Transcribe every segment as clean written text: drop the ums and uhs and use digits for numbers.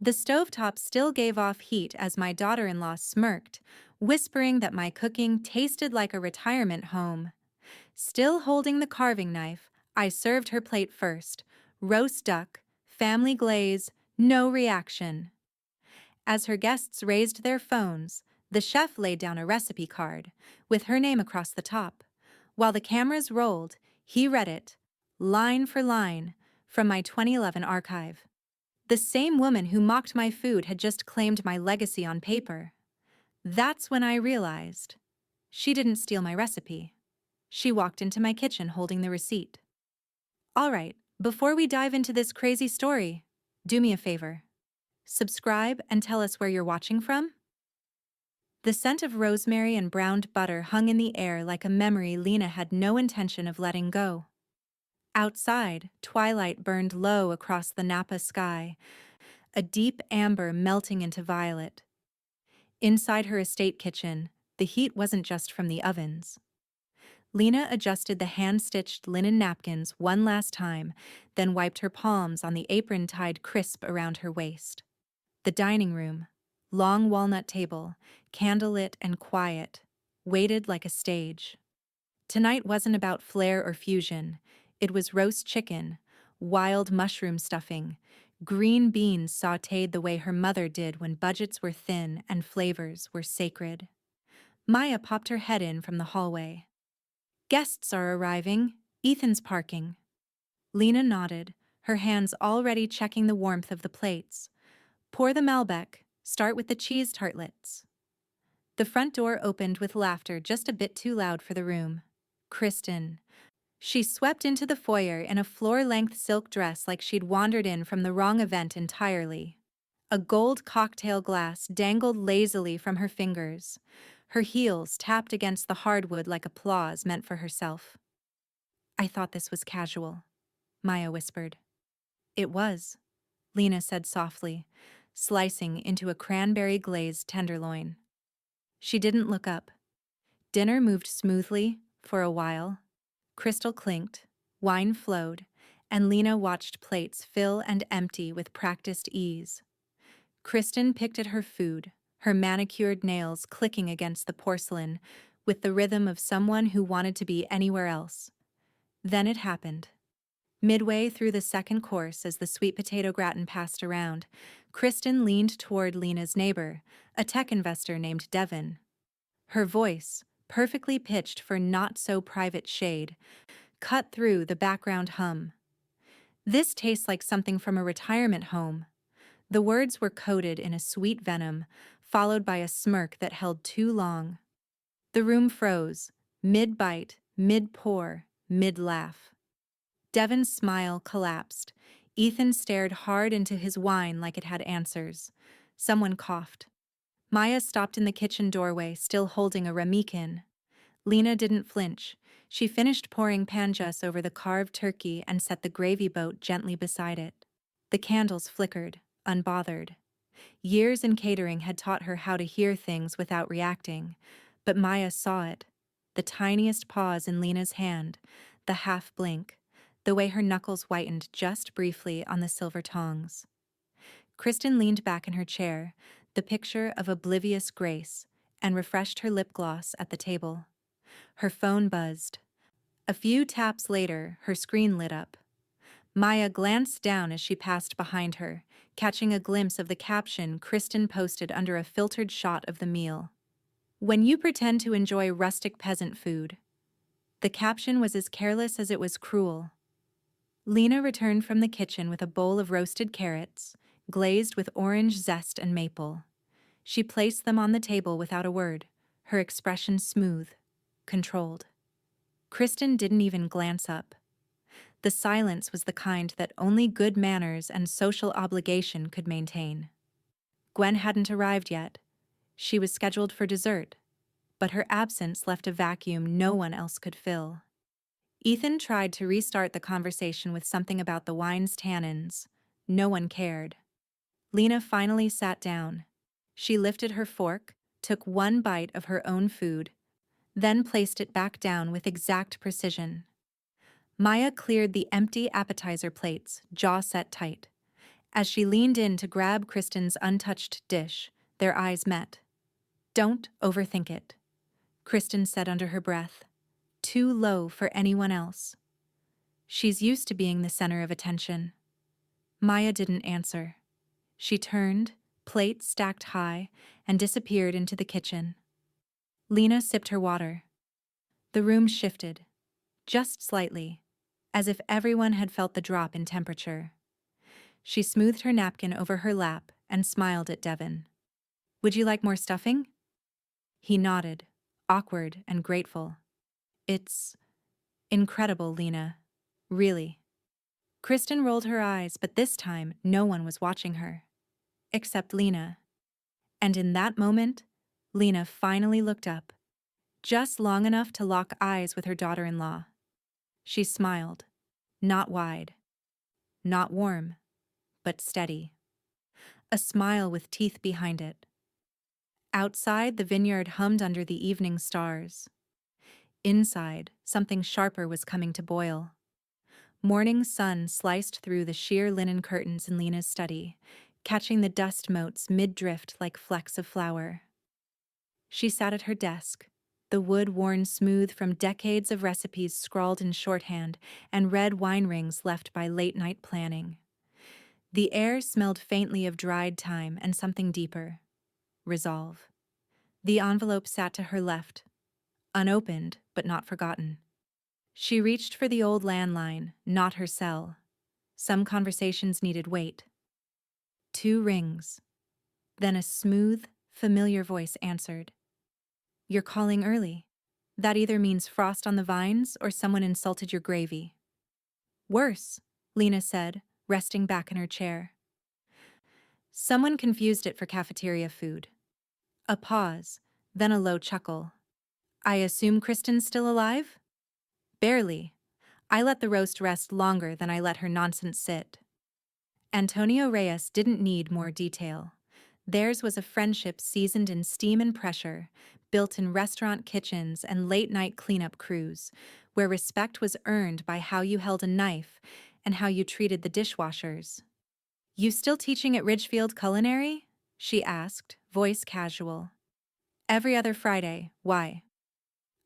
The stovetop still gave off heat as my daughter-in-law smirked, whispering that my cooking tasted like a retirement home. Still holding the carving knife, I served her plate first. Roast duck, family glaze, no reaction. As her guests raised their phones, the chef laid down a recipe card, with her name across the top. While the cameras rolled, he read it, line for line, from my 2011 archive. The same woman who mocked my food had just claimed my legacy on paper. That's when I realized. She didn't steal my recipe. She walked into my kitchen holding the receipt. All right, before we dive into this crazy story, do me a favor. Subscribe and tell us where you're watching from. The scent of rosemary and browned butter hung in the air like a memory Lena had no intention of letting go. Outside, twilight burned low across the Napa sky, a deep amber melting into violet. Inside her estate kitchen, the heat wasn't just from the ovens. Lena adjusted the hand-stitched linen napkins one last time, then wiped her palms on the apron tied crisp around her waist. The dining room, long walnut table, candlelit and quiet, waited like a stage. Tonight wasn't about flair or fusion. It was roast chicken, wild mushroom stuffing, green beans sautéed the way her mother did when budgets were thin and flavors were sacred. Maya popped her head in from the hallway. Guests are arriving. Ethan's parking. Lena nodded, her hands already checking the warmth of the plates. Pour the Malbec. Start with the cheese tartlets. The front door opened with laughter just a bit too loud for the room. Kristen. She swept into the foyer in a floor-length silk dress like she'd wandered in from the wrong event entirely. A gold cocktail glass dangled lazily from her fingers. Her heels tapped against the hardwood like applause meant for herself. I thought this was casual, Maya whispered. It was, Lena said softly, slicing into a cranberry-glazed tenderloin. She didn't look up. Dinner moved smoothly for a while. Crystal clinked, wine flowed, and Lena watched plates fill and empty with practiced ease. Kristen picked at her food, her manicured nails clicking against the porcelain, with the rhythm of someone who wanted to be anywhere else. Then it happened. Midway through the second course, as the sweet potato gratin passed around, Kristen leaned toward Lena's neighbor, a tech investor named Devin. Her voice, perfectly pitched for not-so-private shade, cut through the background hum. This tastes like something from a retirement home. The words were coated in a sweet venom, followed by a smirk that held too long. The room froze, mid-bite, mid-pour, mid-laugh. Devin's smile collapsed. Ethan stared hard into his wine like it had answers. Someone coughed. Maya stopped in the kitchen doorway, still holding a ramekin. Lena didn't flinch. She finished pouring panjas over the carved turkey and set the gravy boat gently beside it. The candles flickered, unbothered. Years in catering had taught her how to hear things without reacting, but Maya saw it. The tiniest pause in Lena's hand, the half blink, the way her knuckles whitened just briefly on the silver tongs. Kristen leaned back in her chair, the picture of oblivious grace, and refreshed her lip gloss at the table. Her phone buzzed. A few taps later, her screen lit up. Maya glanced down as she passed behind her, catching a glimpse of the caption Kristen posted under a filtered shot of the meal. When you pretend to enjoy rustic peasant food. The caption was as careless as it was cruel. Lena returned from the kitchen with a bowl of roasted carrots, glazed with orange zest and maple. She placed them on the table without a word, her expression smooth, controlled. Kristen didn't even glance up. The silence was the kind that only good manners and social obligation could maintain. Gwen hadn't arrived yet. She was scheduled for dessert, but her absence left a vacuum no one else could fill. Ethan tried to restart the conversation with something about the wine's tannins. No one cared. Lena finally sat down. She lifted her fork, took one bite of her own food, then placed it back down with exact precision. Maya cleared the empty appetizer plates, jaw set tight. As she leaned in to grab Kristen's untouched dish, their eyes met. "Don't overthink it," Kristen said under her breath. "Too low for anyone else." "She's used to being the center of attention." Maya didn't answer. She turned, plate stacked high, and disappeared into the kitchen. Lena sipped her water. The room shifted, just slightly, as if everyone had felt the drop in temperature. She smoothed her napkin over her lap and smiled at Devon. "Would you like more stuffing?" He nodded, awkward and grateful. "It's incredible, Lena. Really." Kristen rolled her eyes, but this time no one was watching her. Except Lena. And in that moment, Lena finally looked up, just long enough to lock eyes with her daughter-in-law. She smiled. Not wide. Not warm. But steady. A smile with teeth behind it. Outside, the vineyard hummed under the evening stars. Inside, something sharper was coming to boil. Morning sun sliced through the sheer linen curtains in Lena's study, catching the dust motes mid-drift like flecks of flour. She sat at her desk, the wood worn smooth from decades of recipes scrawled in shorthand and red wine rings left by late-night planning. The air smelled faintly of dried thyme and something deeper. Resolve. The envelope sat to her left, unopened but not forgotten. She reached for the old landline, not her cell. Some conversations needed wait. 2 rings. Then a smooth, familiar voice answered. "You're calling early. That either means frost on the vines or someone insulted your gravy." "Worse," Lena said, resting back in her chair. "Someone confused it for cafeteria food." A pause, then a low chuckle. "I assume Kristen's still alive?" "Barely. I let the roast rest longer than I let her nonsense sit." Antonio Reyes didn't need more detail. Theirs was a friendship seasoned in steam and pressure, built in restaurant kitchens and late-night cleanup crews, where respect was earned by how you held a knife and how you treated the dishwashers. "You still teaching at Ridgefield Culinary?" she asked, voice casual. "Every other Friday. Why?"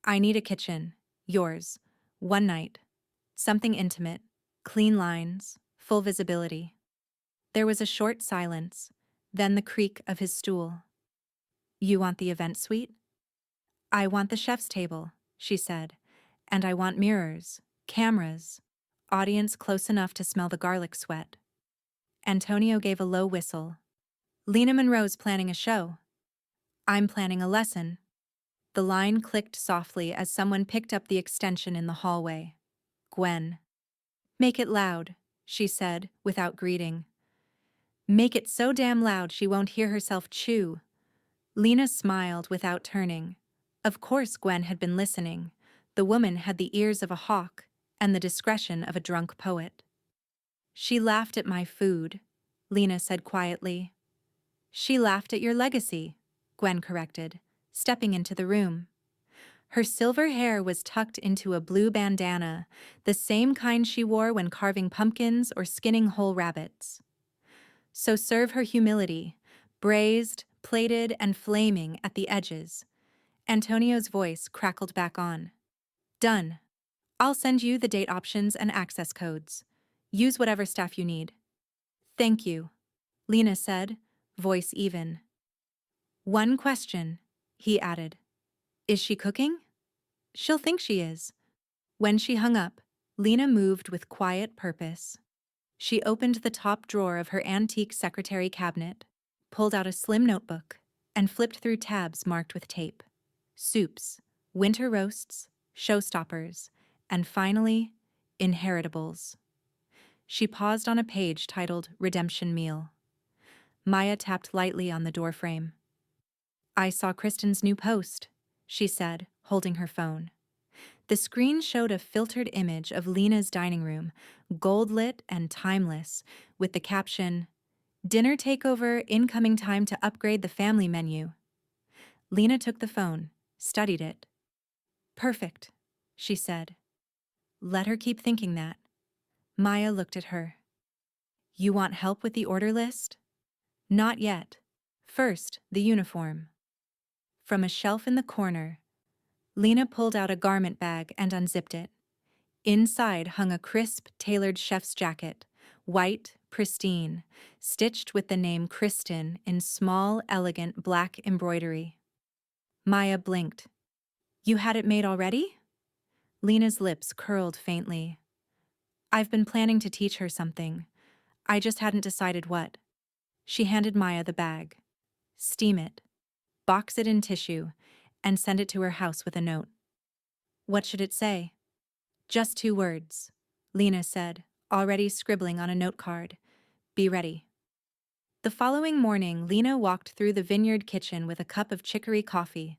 "I need a kitchen. Yours. One night. Something intimate. Clean lines. Full visibility." There was a short silence, then the creak of his stool. "You want the event suite?" "I want the chef's table," she said. "And I want mirrors, cameras, audience close enough to smell the garlic sweat." Antonio gave a low whistle. "Lena Monroe's planning a show." "I'm planning a lesson." The line clicked softly as someone picked up the extension in the hallway. "Gwen." "Make it loud," she said, without greeting. "Make it so damn loud she won't hear herself chew." Lena smiled without turning. Of course Gwen had been listening. The woman had the ears of a hawk and the discretion of a drunk poet. "She laughed at my food," Lena said quietly. "She laughed at your legacy," Gwen corrected, stepping into the room. Her silver hair was tucked into a blue bandana, the same kind she wore when carving pumpkins or skinning whole rabbits. "So serve her humility, braised, plated, and flaming at the edges." Antonio's voice crackled back on. "Done. I'll send you the date options and access codes. Use whatever staff you need." "Thank you," Lena said, voice even. "One question," he added. "Is she cooking?" "She'll think she is." When she hung up, Lena moved with quiet purpose. She opened the top drawer of her antique secretary cabinet, pulled out a slim notebook, and flipped through tabs marked with tape. Soups, winter roasts, showstoppers, and finally, inheritables. She paused on a page titled Redemption Meal. Maya tapped lightly on the doorframe. "I saw Kristen's new post," she said, holding her phone. The screen showed a filtered image of Lena's dining room, gold-lit and timeless, with the caption, "Dinner takeover, incoming time to upgrade the family menu." Lena took the phone, studied it. "Perfect," she said. "Let her keep thinking that." Maya looked at her. You want help with the order list? Not yet. First, the uniform. From a shelf in the corner, Lena pulled out a garment bag and unzipped it. Inside hung a crisp, tailored chef's jacket, white, pristine, stitched with the name Kristen in small, elegant black embroidery. Maya blinked. You had it made already? Lena's lips curled faintly. I've been planning to teach her something. I just hadn't decided what. She handed Maya the bag. Steam it, box it in tissue, and send it to her house with a note. What should it say? Just 2 words, Lena said, already scribbling on a note card. Be ready. The following morning, Lena walked through the vineyard kitchen with a cup of chicory coffee,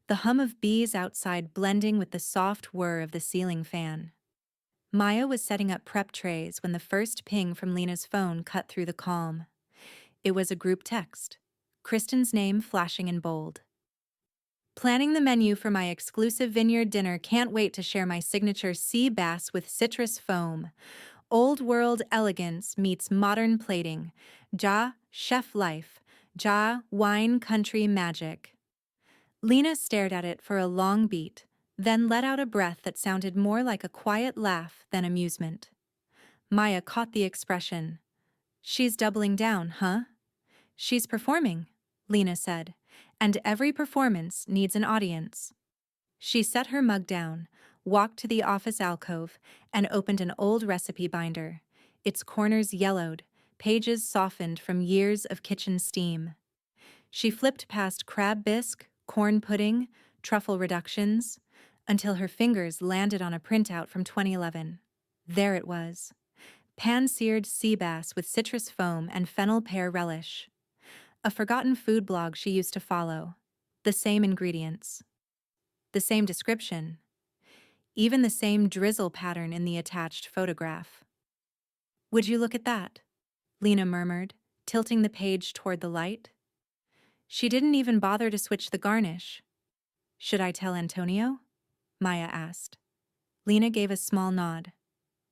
the hum of bees outside blending with the soft whir of the ceiling fan. Maya was setting up prep trays when the first ping from Lena's phone cut through the calm. It was a group text, Kristen's name flashing in bold. Planning the menu for my exclusive vineyard dinner, can't wait to share my signature sea bass with citrus foam. Old world elegance meets modern plating. Ja, chef life. Ja, wine country magic. Lena stared at it for a long beat, then let out a breath that sounded more like a quiet laugh than amusement. Maya caught the expression. She's doubling down, huh? She's performing, Lena said, and every performance needs an audience. She set her mug down, walked to the office alcove, and opened an old recipe binder, its corners yellowed, pages softened from years of kitchen steam. She flipped past crab bisque, corn pudding, truffle reductions, until her fingers landed on a printout from 2011. There it was. Pan-seared sea bass with citrus foam and fennel pear relish. A forgotten food blog she used to follow. The same ingredients. The same description. Even the same drizzle pattern in the attached photograph. Would you look at that? Lena murmured, tilting the page toward the light. She didn't even bother to switch the garnish. Should I tell Antonio? Maya asked. Lena gave a small nod.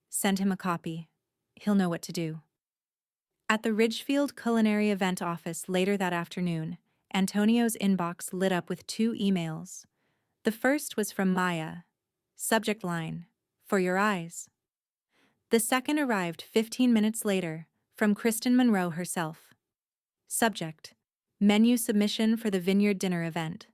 Send him a copy. He'll know what to do. At the Ridgefield Culinary Event office later that afternoon, Antonio's inbox lit up with 2 emails. The first was from Maya. Subject line, for your eyes. The second arrived 15 minutes later, from Kristen Monroe herself. Subject, menu submission for the Vineyard Dinner event.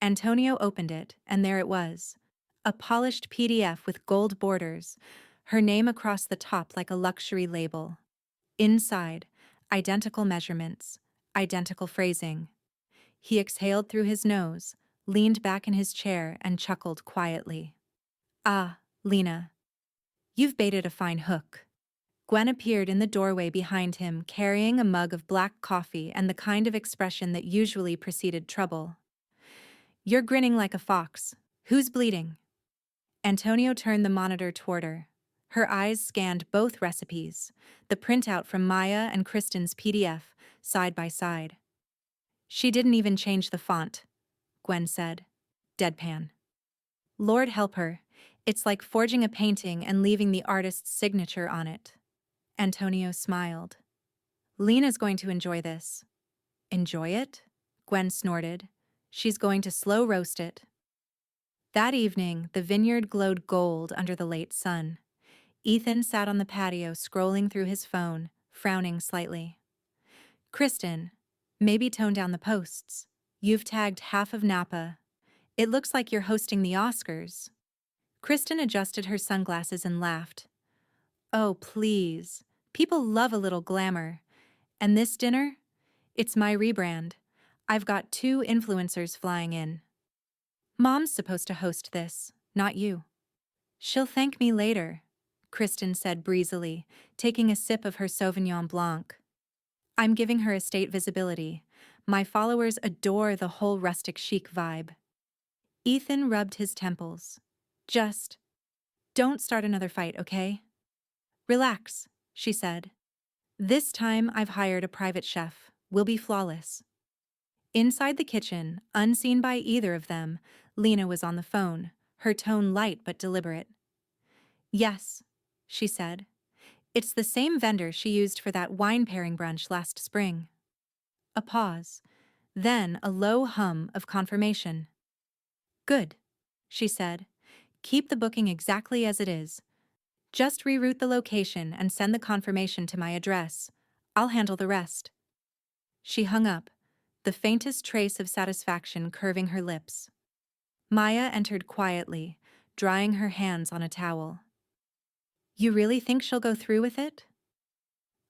Antonio opened it, and there it was. A polished PDF with gold borders, her name across the top like a luxury label. Inside, identical measurements, identical phrasing. He exhaled through his nose, leaned back in his chair, and chuckled quietly. Ah, Lena. You've baited a fine hook. Gwen appeared in the doorway behind him, carrying a mug of black coffee and the kind of expression that usually preceded trouble. You're grinning like a fox. Who's bleeding? Antonio turned the monitor toward her. Her eyes scanned both recipes, the printout from Maya and Kristen's PDF, side by side. She didn't even change the font, Gwen said. Deadpan. Lord help her. It's like forging a painting and leaving the artist's signature on it. Antonio smiled. Lena's going to enjoy this. Enjoy it? Gwen snorted. She's going to slow roast it. That evening, the vineyard glowed gold under the late sun. Ethan sat on the patio scrolling through his phone, frowning slightly. Kristen, maybe tone down the posts. You've tagged half of Napa. It looks like you're hosting the Oscars. Kristen adjusted her sunglasses and laughed. Oh, please. People love a little glamour. And this dinner? It's my rebrand. I've got 2 influencers flying in. Mom's supposed to host this, not you. She'll thank me later, Kristen said breezily, taking a sip of her Sauvignon Blanc. I'm giving her estate visibility. My followers adore the whole rustic chic vibe. Ethan rubbed his temples. Just don't start another fight, okay? Relax, she said. This time I've hired a private chef. We'll be flawless. Inside the kitchen, unseen by either of them, Lena was on the phone, her tone light but deliberate. Yes, she said. It's the same vendor she used for that wine pairing brunch last spring. A pause, then a low hum of confirmation. Good, she said. Keep the booking exactly as it is. Just reroute the location and send the confirmation to my address. I'll handle the rest. She hung up, the faintest trace of satisfaction curving her lips. Maya entered quietly, drying her hands on a towel. You really think she'll go through with it?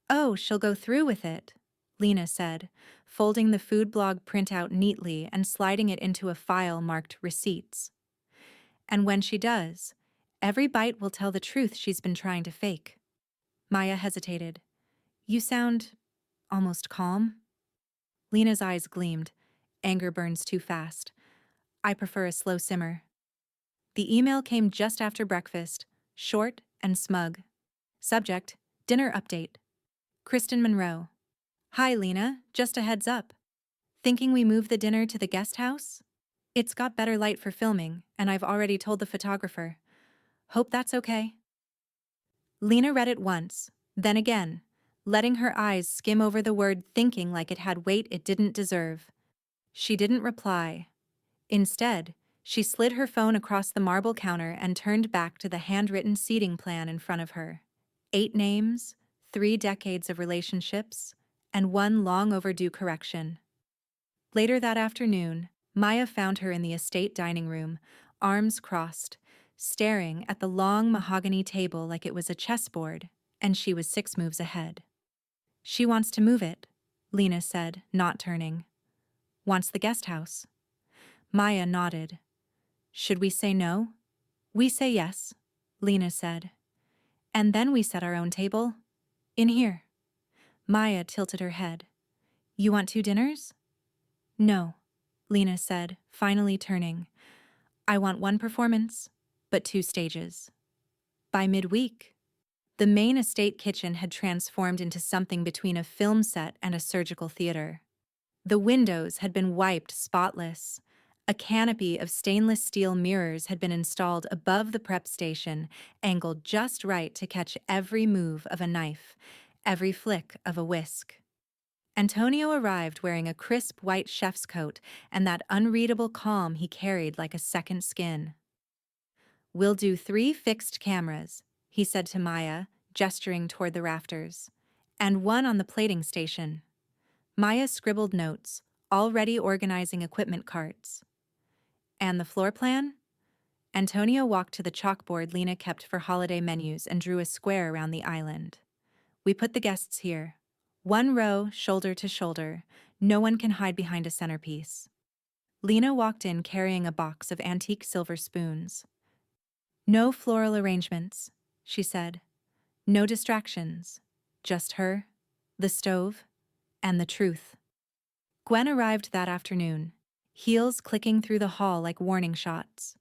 Oh, she'll go through with it, Lena said, folding the food blog printout neatly and sliding it into a file marked receipts. And when she does, every bite will tell the truth she's been trying to fake. Maya hesitated. You sound almost calm. Lena's eyes gleamed. Anger burns too fast. I prefer a slow simmer. The email came just after breakfast, short and smug. Subject, dinner update. Kristen Monroe. Hi, Lena, just a heads up. Thinking we move the dinner to the guest house? It's got better light for filming, and I've already told the photographer. Hope that's okay. Lena read it once, then again, letting her eyes skim over the word thinking like it had weight it didn't deserve. She didn't reply. Instead, she slid her phone across the marble counter and turned back to the handwritten seating plan in front of her. 8 names, 3 decades of relationships, and 1 long overdue correction. Later that afternoon, Maya found her in the estate dining room, arms crossed, staring at the long mahogany table like it was a chessboard, and she was 6 moves ahead. She wants to move it, Lena said, not turning. Wants the guest house. Maya nodded. Should we say no? We say yes, Lena said. And then we set our own table? In here. Maya tilted her head. You want 2 dinners? No, Lena said, finally turning. I want 1 performance, but 2 stages. By midweek, the main estate kitchen had transformed into something between a film set and a surgical theater. The windows had been wiped spotless. A canopy of stainless steel mirrors had been installed above the prep station, angled just right to catch every move of a knife, every flick of a whisk. Antonio arrived wearing a crisp white chef's coat and that unreadable calm he carried like a second skin. We'll do 3 fixed cameras, he said to Maya, gesturing toward the rafters, and 1 on the plating station. Maya scribbled notes, already organizing equipment carts. And the floor plan? Antonio walked to the chalkboard Lena kept for holiday menus and drew a square around the island. We put the guests here. 1 row, shoulder to shoulder. No one can hide behind a centerpiece. Lena walked in carrying a box of antique silver spoons. No floral arrangements, she said. No distractions. Just her, the stove, and the truth. Gwen arrived that afternoon, heels clicking through the hall like warning shots.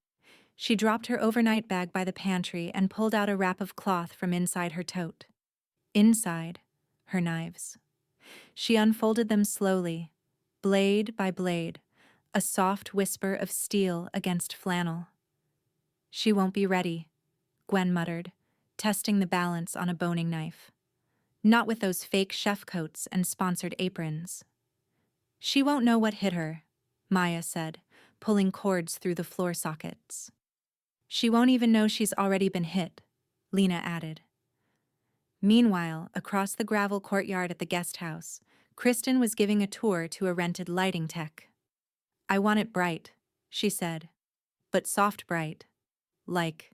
She dropped her overnight bag by the pantry and pulled out a wrap of cloth from inside her tote. Inside, her knives. She unfolded them slowly, blade by blade, a soft whisper of steel against flannel. She won't be ready, Gwen muttered, testing the balance on a boning knife. Not with those fake chef coats and sponsored aprons. She won't know what hit her, Maya said, pulling cords through the floor sockets. She won't even know she's already been hit, Lena added. Meanwhile, across the gravel courtyard at the guest house, Kristen was giving a tour to a rented lighting tech. I want it bright, she said, but soft bright. Like,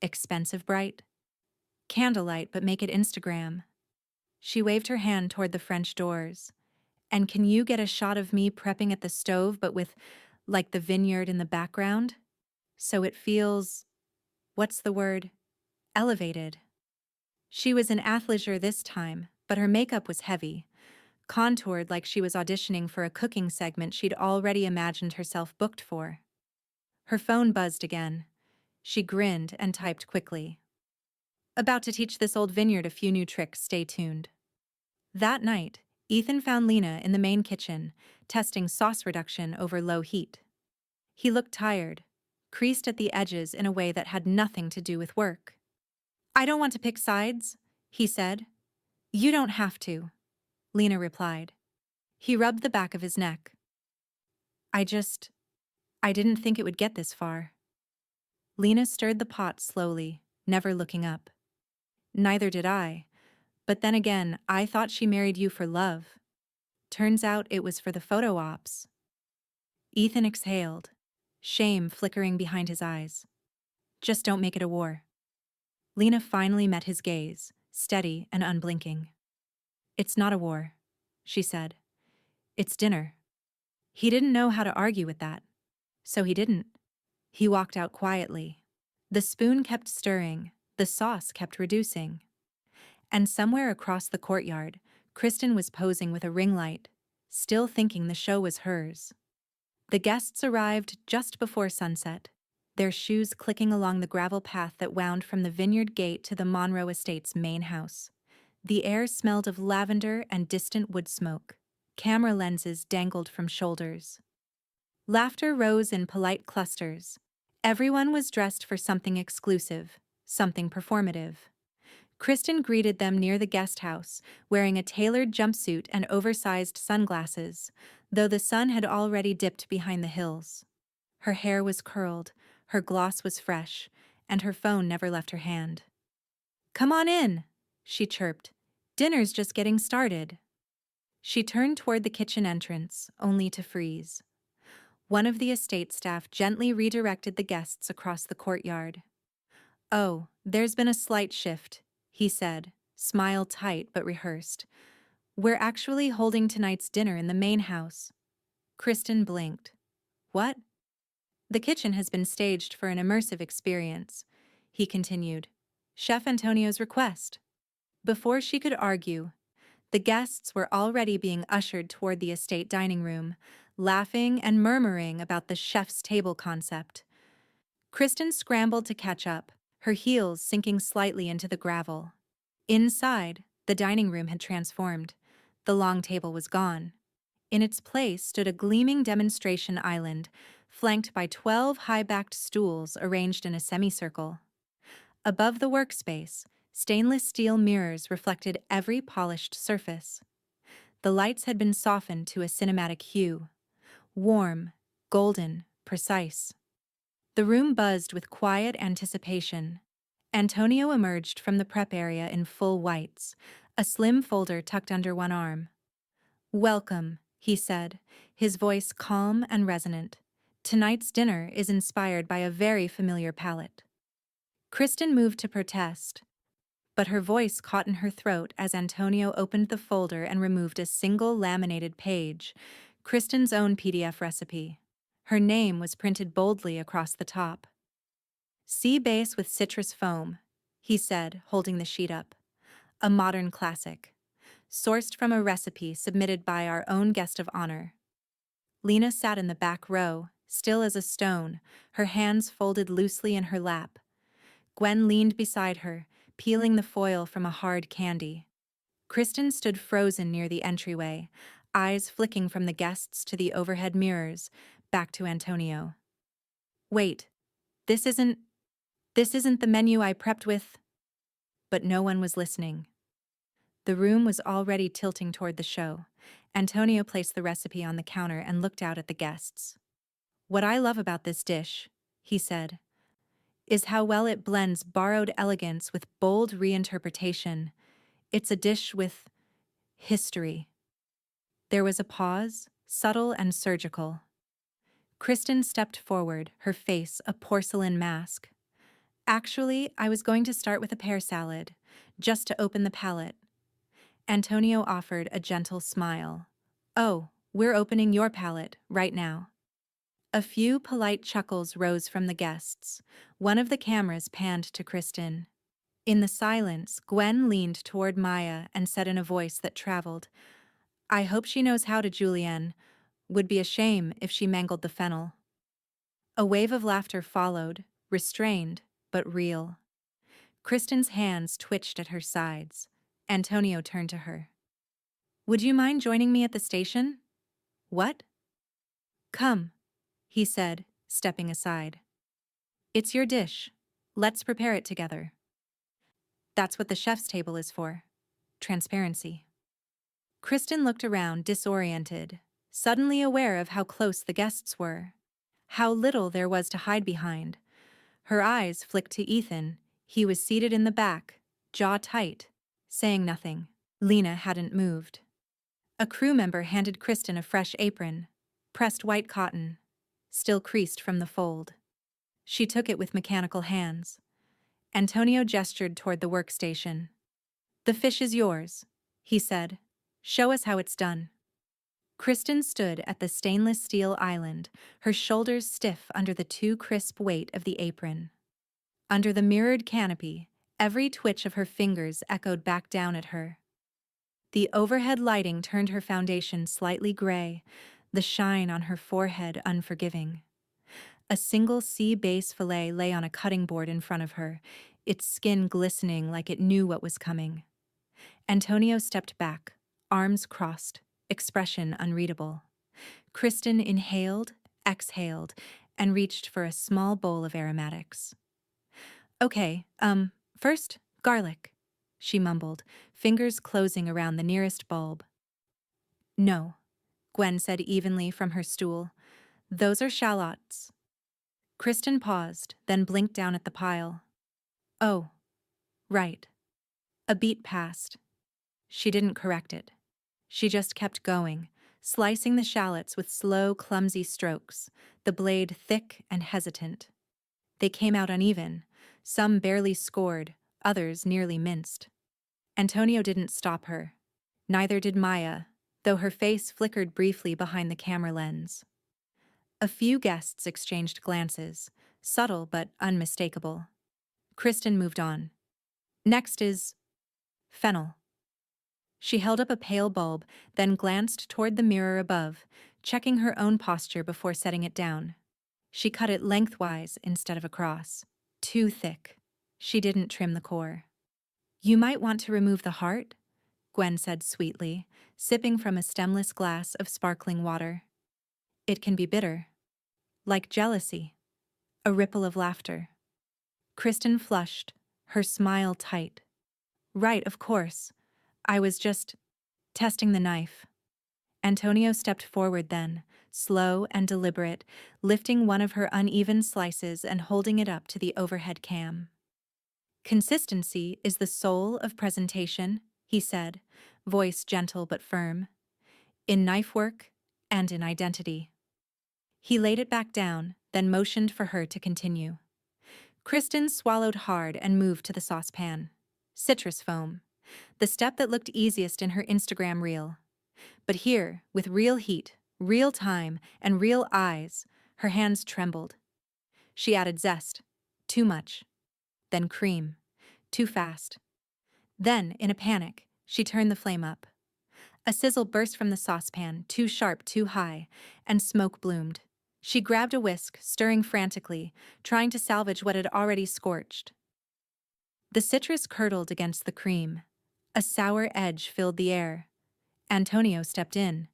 expensive bright? Candlelight, but make it Instagram. She waved her hand toward the French doors. And can you get a shot of me prepping at the stove, but with, like, the vineyard in the background? So it feels, what's the word? Elevated. She was in athleisure this time, but her makeup was heavy, contoured like she was auditioning for a cooking segment she'd already imagined herself booked for. Her phone buzzed again. She grinned and typed quickly. About to teach this old vineyard a few new tricks, stay tuned. That night, Ethan found Lena in the main kitchen, testing sauce reduction over low heat. He looked tired, creased at the edges in a way that had nothing to do with work. I don't want to pick sides, he said. You don't have to, Lena replied. He rubbed the back of his neck. I didn't think it would get this far. Lena stirred the pot slowly, never looking up. Neither did I. But then again, I thought she married you for love. Turns out it was for the photo ops. Ethan exhaled, shame flickering behind his eyes. Just don't make it a war. Lena finally met his gaze, steady and unblinking. It's not a war, she said. It's dinner. He didn't know how to argue with that. So he didn't. He walked out quietly. The spoon kept stirring, the sauce kept reducing. And somewhere across the courtyard, Kristen was posing with a ring light, still thinking the show was hers. The guests arrived just before sunset, their shoes clicking along the gravel path that wound from the vineyard gate to the Monroe Estate's main house. The air smelled of lavender and distant wood smoke. Camera lenses dangled from shoulders. Laughter rose in polite clusters. Everyone was dressed for something exclusive, something performative. Kristen greeted them near the guest house, wearing a tailored jumpsuit and oversized sunglasses, though the sun had already dipped behind the hills. Her hair was curled, her gloss was fresh, and her phone never left her hand. Come on in, she chirped. Dinner's just getting started. She turned toward the kitchen entrance, only to freeze. One of the estate staff gently redirected the guests across the courtyard. Oh, there's been a slight shift, he said, smile tight but rehearsed. We're actually holding tonight's dinner in the main house. Kristen blinked. What? The kitchen has been staged for an immersive experience, he continued. Chef Antonio's request. Before she could argue, the guests were already being ushered toward the estate dining room, laughing and murmuring about the chef's table concept. Kristen scrambled to catch up, her heels sinking slightly into the gravel. Inside, the dining room had transformed. The long table was gone. In its place stood a gleaming demonstration island, flanked by 12 high-backed stools arranged in a semicircle. Above the workspace, stainless steel mirrors reflected every polished surface. The lights had been softened to a cinematic hue. Warm, golden, precise. The room buzzed with quiet anticipation. Antonio emerged from the prep area in full whites, a slim folder tucked under one arm. Welcome, he said, his voice calm and resonant. Tonight's dinner is inspired by a very familiar palette. Kristen moved to protest, but her voice caught in her throat as Antonio opened the folder and removed a single laminated page, Kristen's own PDF recipe. Her name was printed boldly across the top. Sea base with citrus foam, he said, holding the sheet up. A modern classic. Sourced from a recipe submitted by our own guest of honor. Lena sat in the back row, still as a stone, her hands folded loosely in her lap. Gwen leaned beside her, peeling the foil from a hard candy. Kristen stood frozen near the entryway, eyes flicking from the guests to the overhead mirrors, back to Antonio. Wait, this isn't the menu I prepped with. But no one was listening. The room was already tilting toward the show. Antonio placed the recipe on the counter and looked out at the guests. What I love about this dish, he said, is how well it blends borrowed elegance with bold reinterpretation. It's a dish with history. There was a pause, subtle and surgical. Kristen stepped forward, her face a porcelain mask. Actually, I was going to start with a pear salad, just to open the palate. Antonio offered a gentle smile. Oh, we're opening your palate, right now. A few polite chuckles rose from the guests. One of the cameras panned to Kristen. In the silence, Gwen leaned toward Maya and said in a voice that traveled, I hope she knows how to julienne. Would be a shame if she mangled the fennel. A wave of laughter followed, restrained, but real. Kristen's hands twitched at her sides. Antonio turned to her. Would you mind joining me at the station? What? Come, he said, stepping aside. It's your dish. Let's prepare it together. That's what the chef's table is for. Transparency. Kristen looked around, disoriented, suddenly aware of how close the guests were, how little there was to hide behind. Her eyes flicked to Ethan. He was seated in the back, jaw tight, saying nothing. Lena hadn't moved. A crew member handed Kristen a fresh apron, pressed white cotton, still creased from the fold. She took it with mechanical hands. Antonio gestured toward the workstation. "The fish is yours," he said. "Show us how it's done." Kristen stood at the stainless steel island, her shoulders stiff under the too crisp weight of the apron. Under the mirrored canopy, every twitch of her fingers echoed back down at her. The overhead lighting turned her foundation slightly gray, the shine on her forehead unforgiving. A single sea bass fillet lay on a cutting board in front of her, its skin glistening like it knew what was coming. Antonio stepped back, arms crossed, expression unreadable. Kristen inhaled, exhaled, and reached for a small bowl of aromatics. "Okay, first, garlic," she mumbled, fingers closing around the nearest bulb. "No," Gwen said evenly from her stool. "Those are shallots." Kristen paused, then blinked down at the pile. "Oh, right." A beat passed. She didn't correct it. She just kept going, slicing the shallots with slow, clumsy strokes, the blade thick and hesitant. They came out uneven, some barely scored, others nearly minced. Antonio didn't stop her. Neither did Maya, though her face flickered briefly behind the camera lens. A few guests exchanged glances, subtle but unmistakable. Kristen moved on. "Next is fennel." She held up a pale bulb, then glanced toward the mirror above, checking her own posture before setting it down. She cut it lengthwise instead of across. Too thick. She didn't trim the core. "You might want to remove the heart," Gwen said sweetly, sipping from a stemless glass of sparkling water. "It can be bitter. Like jealousy." A ripple of laughter. Kristen flushed, her smile tight. "Right, of course. I was just testing the knife." Antonio stepped forward then, slow and deliberate, lifting one of her uneven slices and holding it up to the overhead cam. "Consistency is the soul of presentation," he said, voice gentle but firm. "In knife work and in identity." He laid it back down, then motioned for her to continue. Kristen swallowed hard and moved to the saucepan. Citrus foam. The step that looked easiest in her Instagram reel. But here, with real heat, real time, and real eyes, her hands trembled. She added zest. Too much. Then cream. Too fast. Then, in a panic, she turned the flame up. A sizzle burst from the saucepan, too sharp, too high, and smoke bloomed. She grabbed a whisk, stirring frantically, trying to salvage what had already scorched. The citrus curdled against the cream. A sour edge filled the air. Antonio stepped in.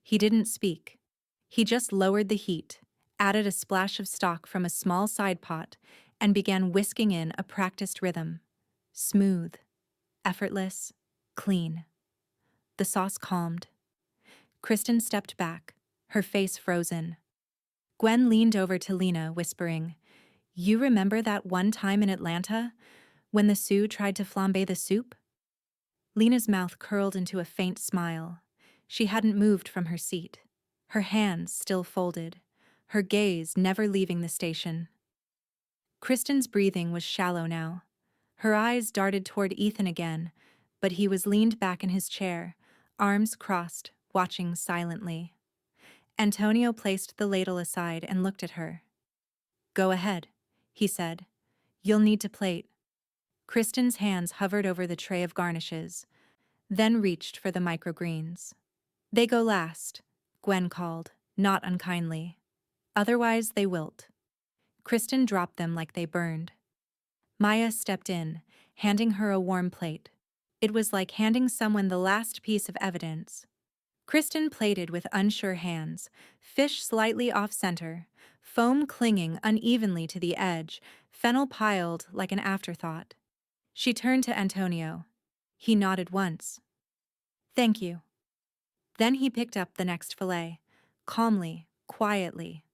He didn't speak. He just lowered the heat, added a splash of stock from a small side pot, and began whisking in a practiced rhythm. Smooth, effortless, clean. The sauce calmed. Kristen stepped back, her face frozen. Gwen leaned over to Lena, whispering, "You remember that one time in Atlanta, when the Sioux tried to flambe the soup?" Lena's mouth curled into a faint smile. She hadn't moved from her seat, her hands still folded, her gaze never leaving the station. Kristen's breathing was shallow now. Her eyes darted toward Ethan again, but he was leaned back in his chair, arms crossed, watching silently. Antonio placed the ladle aside and looked at her. "Go ahead," he said. "You'll need to plate." Kristen's hands hovered over the tray of garnishes, then reached for the microgreens. "They go last," Gwen called, not unkindly. "Otherwise they wilt." Kristen dropped them like they burned. Maya stepped in, handing her a warm plate. It was like handing someone the last piece of evidence. Kristen plated with unsure hands, fish slightly off-center, foam clinging unevenly to the edge, fennel piled like an afterthought. She turned to Antonio. He nodded once. Thank you. Then he picked up the next fillet, calmly, quietly,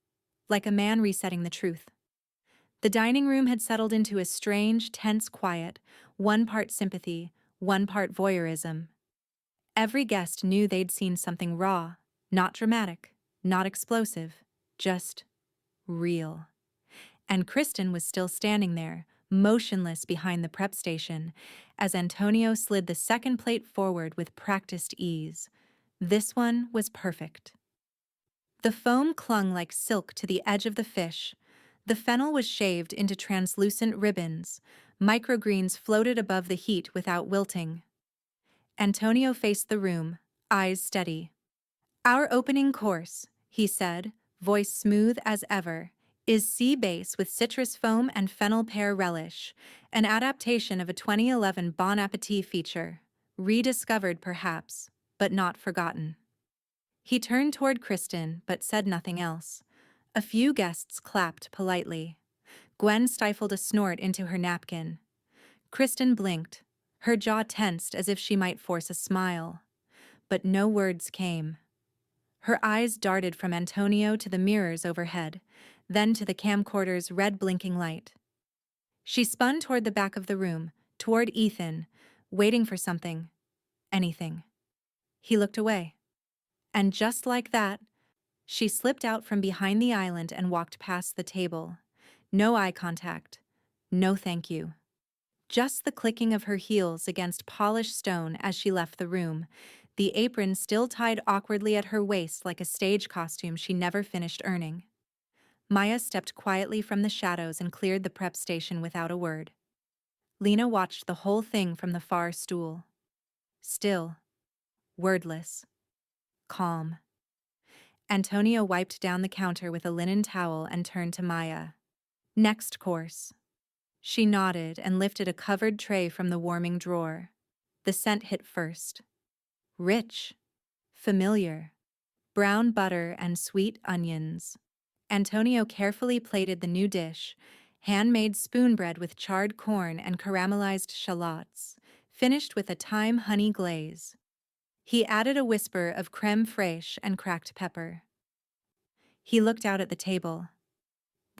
like a man resetting the truth. The dining room had settled into a strange, tense quiet, one part sympathy, one part voyeurism. Every guest knew they'd seen something raw, not dramatic, not explosive, just real. And Kristen was still standing there, motionless behind the prep station, as Antonio slid the second plate forward with practiced ease. This one was perfect. The foam clung like silk to the edge of the fish. The fennel was shaved into translucent ribbons. Microgreens floated above the heat without wilting. Antonio faced the room, eyes steady. Our opening course, he said, voice smooth as ever, is sea bass with citrus foam and fennel pear relish, an adaptation of a 2011 Bon Appetit feature, rediscovered perhaps, but not forgotten. He turned toward Kristen but said nothing else. A few guests clapped politely. Gwen stifled a snort into her napkin. Kristen blinked, her jaw tensed as if she might force a smile. But no words came. Her eyes darted from Antonio to the mirrors overhead, then to the camcorder's red blinking light. She spun toward the back of the room, toward Ethan, waiting for something. Anything. He looked away. And just like that, she slipped out from behind the island and walked past the table. No eye contact. No thank you. Just the clicking of her heels against polished stone as she left the room, the apron still tied awkwardly at her waist like a stage costume she never finished earning. Maya stepped quietly from the shadows and cleared the prep station without a word. Lena watched the whole thing from the far stool. Still, wordless, calm. Antonio wiped down the counter with a linen towel and turned to Maya. Next course. She nodded and lifted a covered tray from the warming drawer. The scent hit first. Rich. Familiar. Brown butter and sweet onions. Antonio carefully plated the new dish, handmade spoon bread with charred corn and caramelized shallots, finished with a thyme honey glaze. He added a whisper of crème fraîche and cracked pepper. He looked out at the table.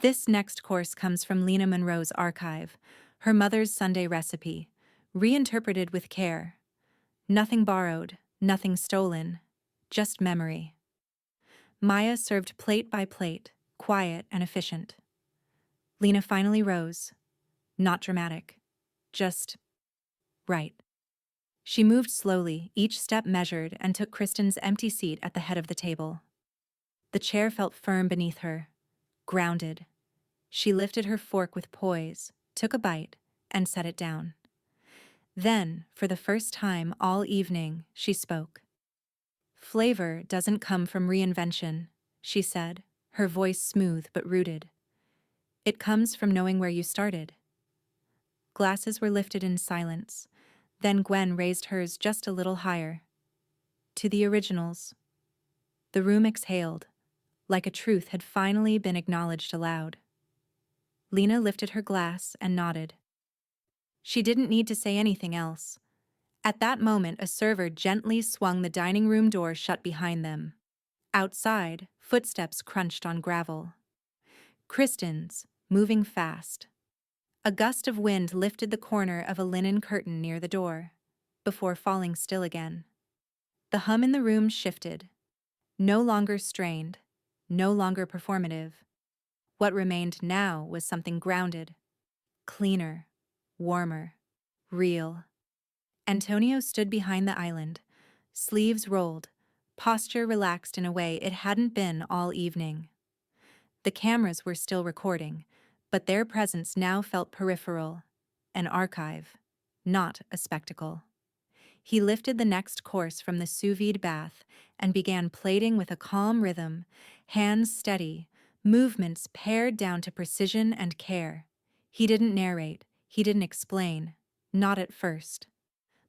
This next course comes from Lena Monroe's archive, her mother's Sunday recipe, reinterpreted with care. Nothing borrowed, nothing stolen, just memory. Maya served plate by plate, quiet and efficient. Lena finally rose. Not dramatic. Just right. She moved slowly, each step measured, and took Kristen's empty seat at the head of the table. The chair felt firm beneath her, grounded. She lifted her fork with poise, took a bite, and set it down. Then, for the first time all evening, she spoke. Flavor doesn't come from reinvention, she said, her voice smooth but rooted. It comes from knowing where you started. Glasses were lifted in silence. Then Gwen raised hers just a little higher. To the originals. The room exhaled, like a truth had finally been acknowledged aloud. Lena lifted her glass and nodded. She didn't need to say anything else. At that moment, a server gently swung the dining room door shut behind them. Outside, footsteps crunched on gravel. Kristen's, moving fast. A gust of wind lifted the corner of a linen curtain near the door, before falling still again. The hum in the room shifted. No longer strained, no longer performative. What remained now was something grounded, cleaner, warmer, real. Antonio stood behind the island, sleeves rolled, posture relaxed in a way it hadn't been all evening. The cameras were still recording, but their presence now felt peripheral, an archive, not a spectacle. He lifted the next course from the sous vide bath and began plating with a calm rhythm, hands steady, movements pared down to precision and care. He didn't narrate, he didn't explain, not at first.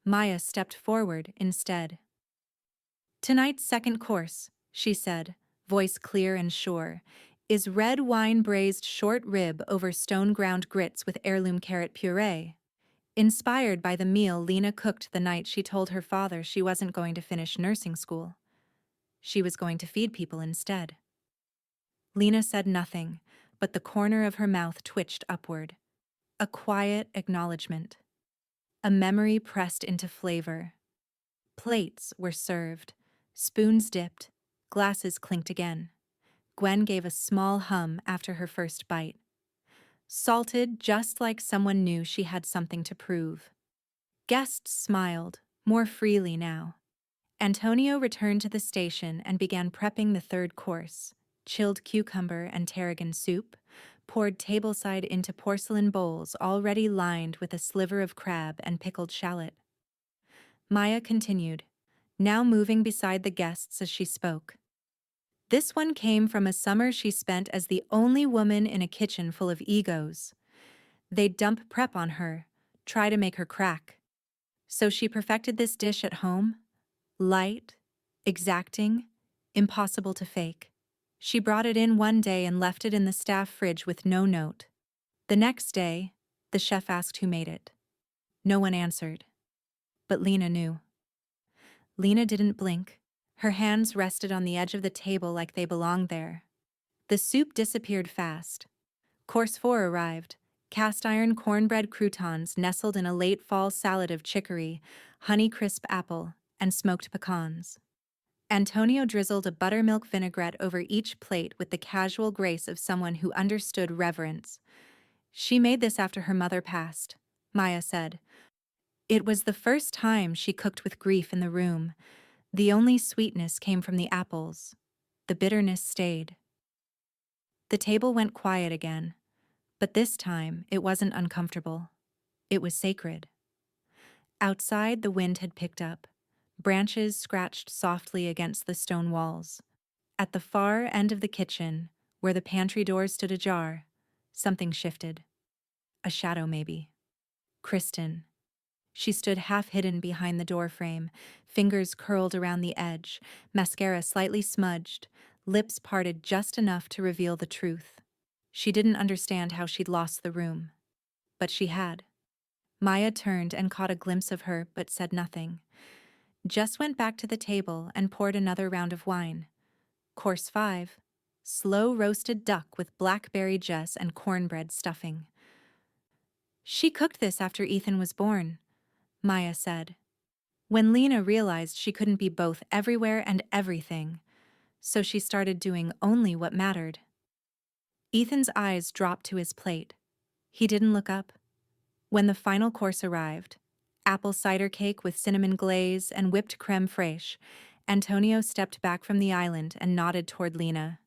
Maya stepped forward instead. Tonight's second course, she said, voice clear and sure, is red wine braised short rib over stone ground grits with heirloom carrot puree. inspired by the meal Lena cooked the night she told her father she wasn't going to finish nursing school. She was going to feed people instead. Lena said nothing, but the corner of her mouth twitched upward. A quiet acknowledgement. A memory pressed into flavor. Plates were served, spoons dipped, glasses clinked again. Gwen gave a small hum after her first bite. Salted just like someone knew she had something to prove. Guests smiled, more freely now. Antonio returned to the station and began prepping the third course, chilled cucumber and tarragon soup, poured tableside into porcelain bowls already lined with a sliver of crab and pickled shallot. Maya continued, now moving beside the guests as she spoke. This one came from a summer she spent as the only woman in a kitchen full of egos. They'd dump prep on her, try to make her crack. So she perfected this dish at home. Light, exacting, impossible to fake. She brought it in one day and left it in the staff fridge with no note. The next day, the chef asked who made it. No one answered. But Lena knew. Lena didn't blink. Her hands rested on the edge of the table like they belonged there. The soup disappeared fast. Course 4 arrived. Cast iron cornbread croutons nestled in a late fall salad of chicory, honey-crisp apple, and smoked pecans. Antonio drizzled a buttermilk vinaigrette over each plate with the casual grace of someone who understood reverence. She made this after her mother passed, Maya said. It was the first time she cooked with grief in the room. The only sweetness came from the apples. The bitterness stayed. The table went quiet again, but this time it wasn't uncomfortable. It was sacred. Outside, the wind had picked up. Branches scratched softly against the stone walls. At the far end of the kitchen, where the pantry door stood ajar, something shifted. A shadow, maybe. Kristen. She stood half-hidden behind the doorframe, fingers curled around the edge, mascara slightly smudged, lips parted just enough to reveal the truth. She didn't understand how she'd lost the room. But she had. Maya turned and caught a glimpse of her but said nothing. Just went back to the table and poured another round of wine. Course 5. Slow roasted duck with blackberry jess and cornbread stuffing. She cooked this after Ethan was born, Maya said. When Lena realized she couldn't be both everywhere and everything, so she started doing only what mattered. Ethan's eyes dropped to his plate. He didn't look up. When the final course arrived, apple cider cake with cinnamon glaze and whipped creme fraiche, Antonio stepped back from the island and nodded toward Lena.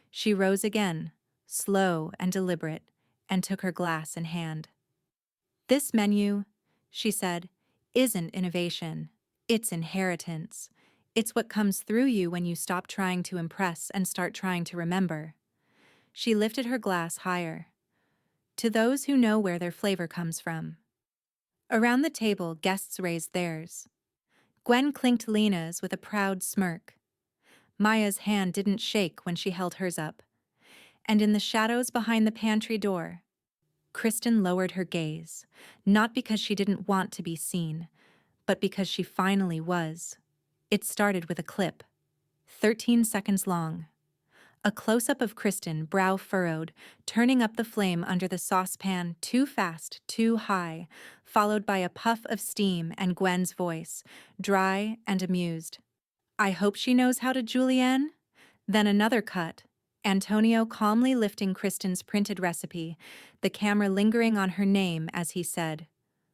She rose again, slow and deliberate, and took her glass in hand. This menu, she said, isn't innovation. It's inheritance. It's what comes through you when you stop trying to impress and start trying to remember. She lifted her glass higher. To those who know where their flavor comes from. Around the table, guests raised theirs. Gwen clinked Lena's with a proud smirk. Maya's hand didn't shake when she held hers up. And in the shadows behind the pantry door, Kristen lowered her gaze, not because she didn't want to be seen, but because she finally was. It started with a clip, 13 seconds long. A close-up of Kristen, brow furrowed, turning up the flame under the saucepan too fast, too high, followed by a puff of steam and Gwen's voice, dry and amused. I hope she knows how to julienne? Then another cut, Antonio calmly lifting Kristen's printed recipe, the camera lingering on her name as he said,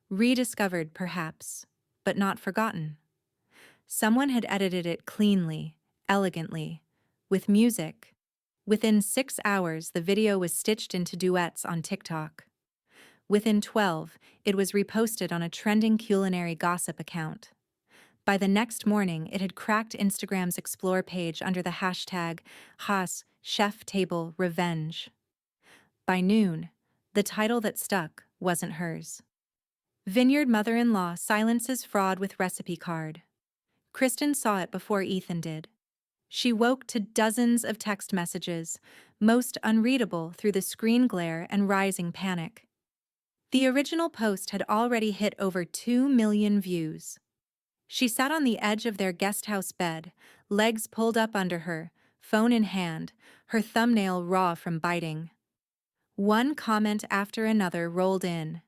rediscovered perhaps, but not forgotten. Someone had edited it cleanly, elegantly, with music. Within 6 hours, the video was stitched into duets on TikTok. Within 12, it was reposted on a trending culinary gossip account. By the next morning, it had cracked Instagram's Explore page under the hashtag Haas Chef Table Revenge. By noon, the title that stuck wasn't hers. Vineyard mother-in-law silences fraud with recipe card. Kristen saw it before Ethan did. She woke to dozens of text messages, most unreadable through the screen glare and rising panic. The original post had already hit over 2 million views. She sat on the edge of their guesthouse bed, legs pulled up under her, phone in hand, her thumbnail raw from biting. One comment after another rolled in.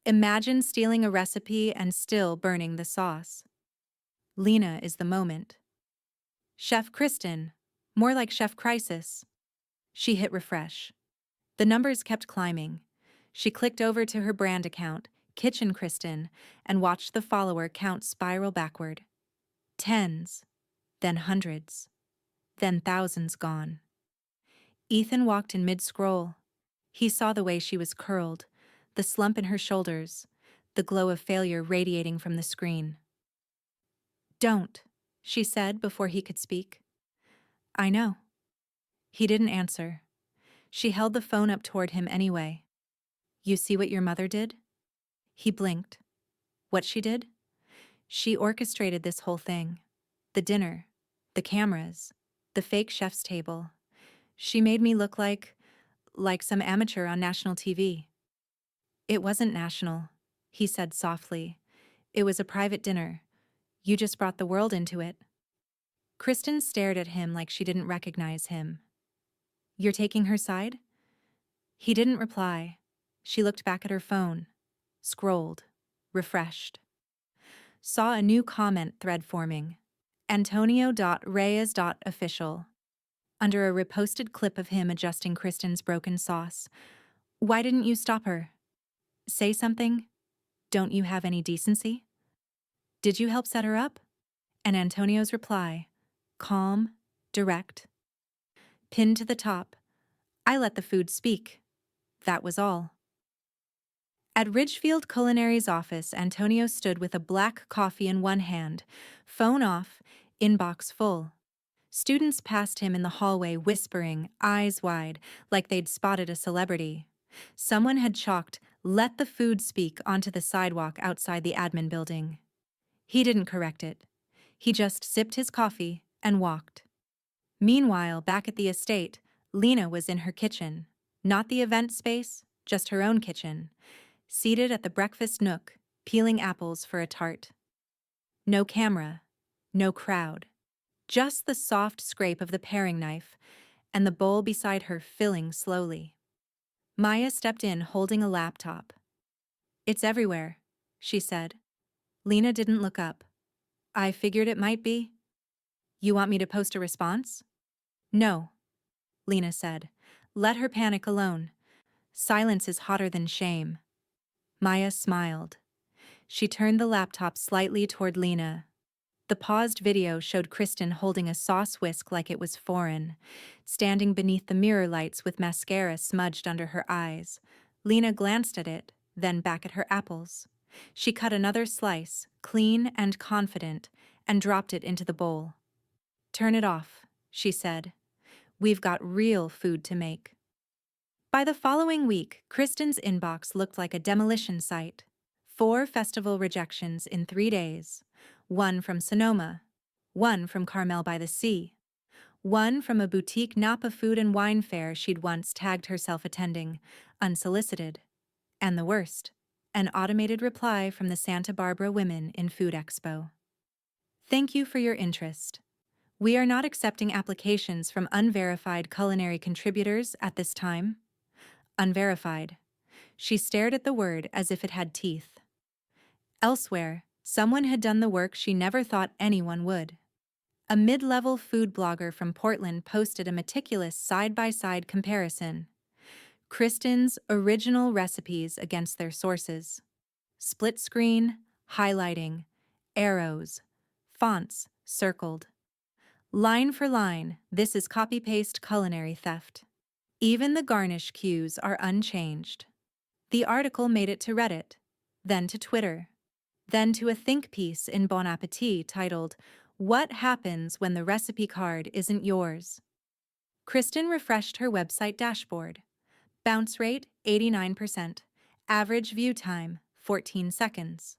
Imagine stealing a recipe and still burning the sauce. Lena is the moment. Chef Kristen. More like Chef Crisis. She hit refresh. The numbers kept climbing. She clicked over to her brand account, Kitchen Kristen, and watched the follower count spiral backward. Tens, then hundreds, then thousands gone. Ethan walked in mid-scroll. He saw the way she was curled, the slump in her shoulders, the glow of failure radiating from the screen. "Don't," she said before he could speak. "I know." He didn't answer. She held the phone up toward him anyway. "You see what your mother did?" He blinked. What she did? She orchestrated this whole thing. The dinner, the cameras, the fake chef's table. She made me look like some amateur on national TV. "It wasn't national," he said softly. "It was a private dinner. You just brought the world into it." Kristen stared at him like she didn't recognize him. "You're taking her side?" He didn't reply. She looked back at her phone, scrolled, refreshed. Saw a new comment thread forming. Antonio.reyes.official. Under a reposted clip of him adjusting Kristen's broken sauce. "Why didn't you stop her? Say something? Don't you have any decency? Did you help set her up?" And Antonio's reply, calm, direct. Pinned to the top, "I let the food speak. That was all." At Ridgefield Culinary's office, Antonio stood with a black coffee in one hand, phone off, inbox full. Students passed him in the hallway whispering, eyes wide, like they'd spotted a celebrity. Someone had chalked, "Let the food speak," onto the sidewalk outside the admin building. He didn't correct it. He just sipped his coffee and walked. Meanwhile, back at the estate, Lena was in her kitchen. Not the event space, just her own kitchen. Seated at the breakfast nook, peeling apples for a tart. No camera, no crowd. Just the soft scrape of the paring knife, and the bowl beside her filling slowly. Maya stepped in holding a laptop. "It's everywhere," she said. Lena didn't look up. "I figured it might be." "You want me to post a response?" "No," Lena said. "Let her panic alone. Silence is hotter than shame." Maya smiled. She turned the laptop slightly toward Lena. The paused video showed Kristen holding a sauce whisk like it was foreign, standing beneath the mirror lights with mascara smudged under her eyes. Lena glanced at it, then back at her apples. She cut another slice, clean and confident, and dropped it into the bowl. "Turn it off," she said. "We've got real food to make." By the following week, Kristen's inbox looked like a demolition site. 4 festival rejections in 3 days. 1 from Sonoma. 1 from Carmel by the Sea. 1 from a boutique Napa food and wine fair she'd once tagged herself attending, unsolicited. And the worst, an automated reply from the Santa Barbara Women in Food Expo. "Thank you for your interest. We are not accepting applications from unverified culinary contributors at this time." Unverified. She stared at the word as if it had teeth. Elsewhere, someone had done the work she never thought anyone would. A mid-level food blogger from Portland posted a meticulous side-by-side comparison. Kristen's original recipes against their sources. Split screen, highlighting, arrows, fonts circled. Line for line, this is copy-paste culinary theft. Even the garnish cues are unchanged. The article made it to Reddit, then to Twitter, then to a think piece in Bon Appetit titled, "What Happens When the Recipe Card Isn't Yours?" Kristen refreshed her website dashboard. Bounce rate 89%, average view time 14 seconds.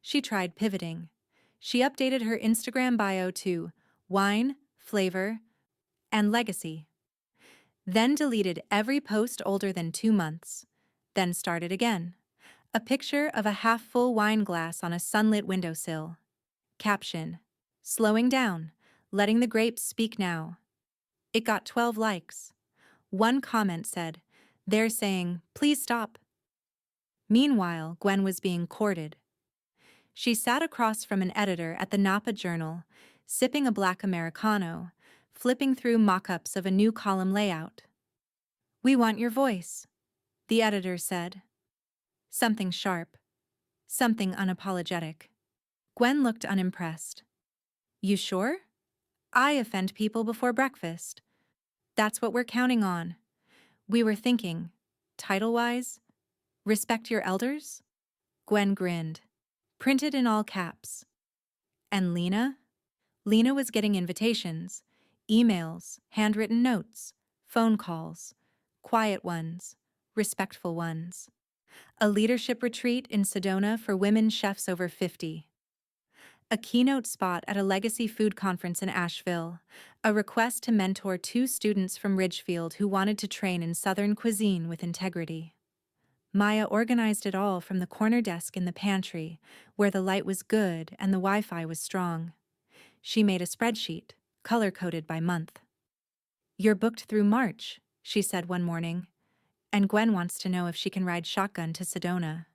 She tried pivoting. She updated her Instagram bio to wine, flavor, and legacy. Then deleted every post older than 2 months. Then started again. A picture of a half-full wine glass on a sunlit windowsill. Caption: slowing down, letting the grapes speak now. It got 12 likes. One comment said, "They're saying, please stop." Meanwhile, Gwen was being courted. She sat across from an editor at the Napa Journal, sipping a black Americano, flipping through mock-ups of a new column layout. "We want your voice," the editor said. Something sharp. Something unapologetic. Gwen looked unimpressed. "You sure? I offend people before breakfast. That's what we're counting on. We were thinking, title-wise, respect your elders?" Gwen grinned. Printed in all caps. And Lena? Lena was getting invitations, emails, handwritten notes, phone calls, quiet ones, respectful ones. A leadership retreat in Sedona for women chefs over 50. A keynote spot at a legacy food conference in Asheville. A request to mentor 2 students from Ridgefield who wanted to train in Southern cuisine with integrity. Maya organized it all from the corner desk in the pantry, where the light was good and the Wi-Fi was strong. She made a spreadsheet, color-coded by month. "You're booked through March," she said one morning, "and Gwen wants to know if she can ride shotgun to Sedona."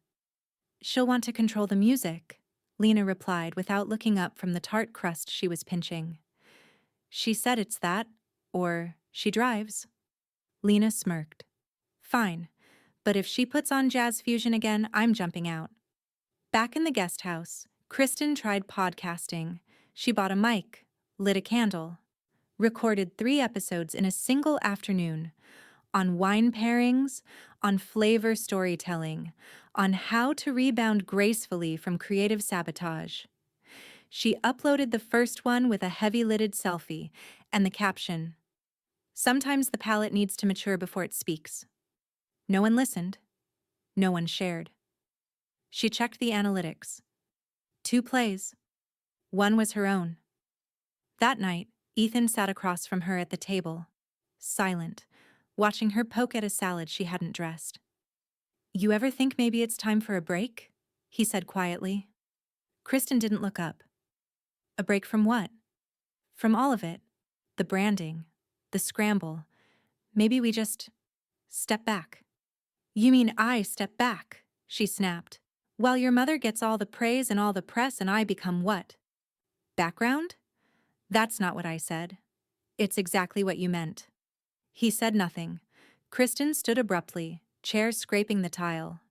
"She'll want to control the music," Lena replied without looking up from the tart crust she was pinching. "She said it's that, or she drives." Lena smirked. "Fine, but if she puts on jazz fusion again, I'm jumping out." Back in the guest house, Kristen tried podcasting. She bought a mic, lit a candle, recorded 3 episodes in a single afternoon, on wine pairings, on flavor storytelling, on how to rebound gracefully from creative sabotage. She uploaded the first one with a heavy-lidded selfie and the caption, "Sometimes the palate needs to mature before it speaks." No one listened. No one shared. She checked the analytics. 2 plays. One was her own. That night, Ethan sat across from her at the table, silent, watching her poke at a salad she hadn't dressed. "You ever think maybe it's time for a break?" he said quietly. Kristen didn't look up. "A break from what?" "From all of it. The branding. The scramble. Maybe we just step back." "You mean I step back?" she snapped. "While your mother gets all the praise and all the press and I become what? Background?" "That's not what I said." "It's exactly what you meant." He said nothing. Kristen stood abruptly, chair scraping the tile.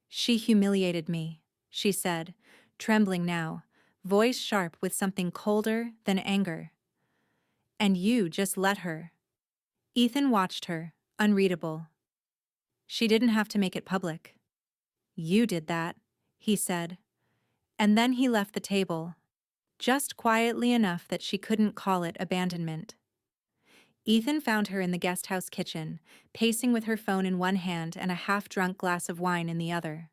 "She humiliated me," she said, trembling now, voice sharp with something colder than anger. "And you just let her." Ethan watched her, unreadable. "She didn't have to make it public." "You did that," he said. And then he left the table, just quietly enough that she couldn't call it abandonment. Ethan found her in the guest house kitchen, pacing with her phone in one hand and a half-drunk glass of wine in the other.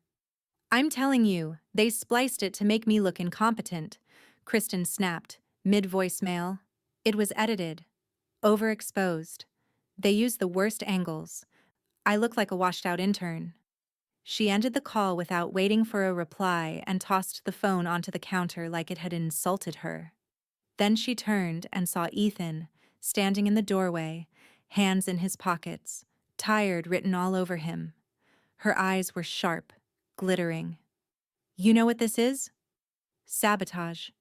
"I'm telling you, they spliced it to make me look incompetent," Kristen snapped, mid-voicemail. "It was edited. Overexposed. They used the worst angles. I look like a washed-out intern." She ended the call without waiting for a reply and tossed the phone onto the counter like it had insulted her. Then she turned and saw Ethan, standing in the doorway, hands in his pockets, tired written all over him. Her eyes were sharp, glittering. "You know what this is?" "Sabotage.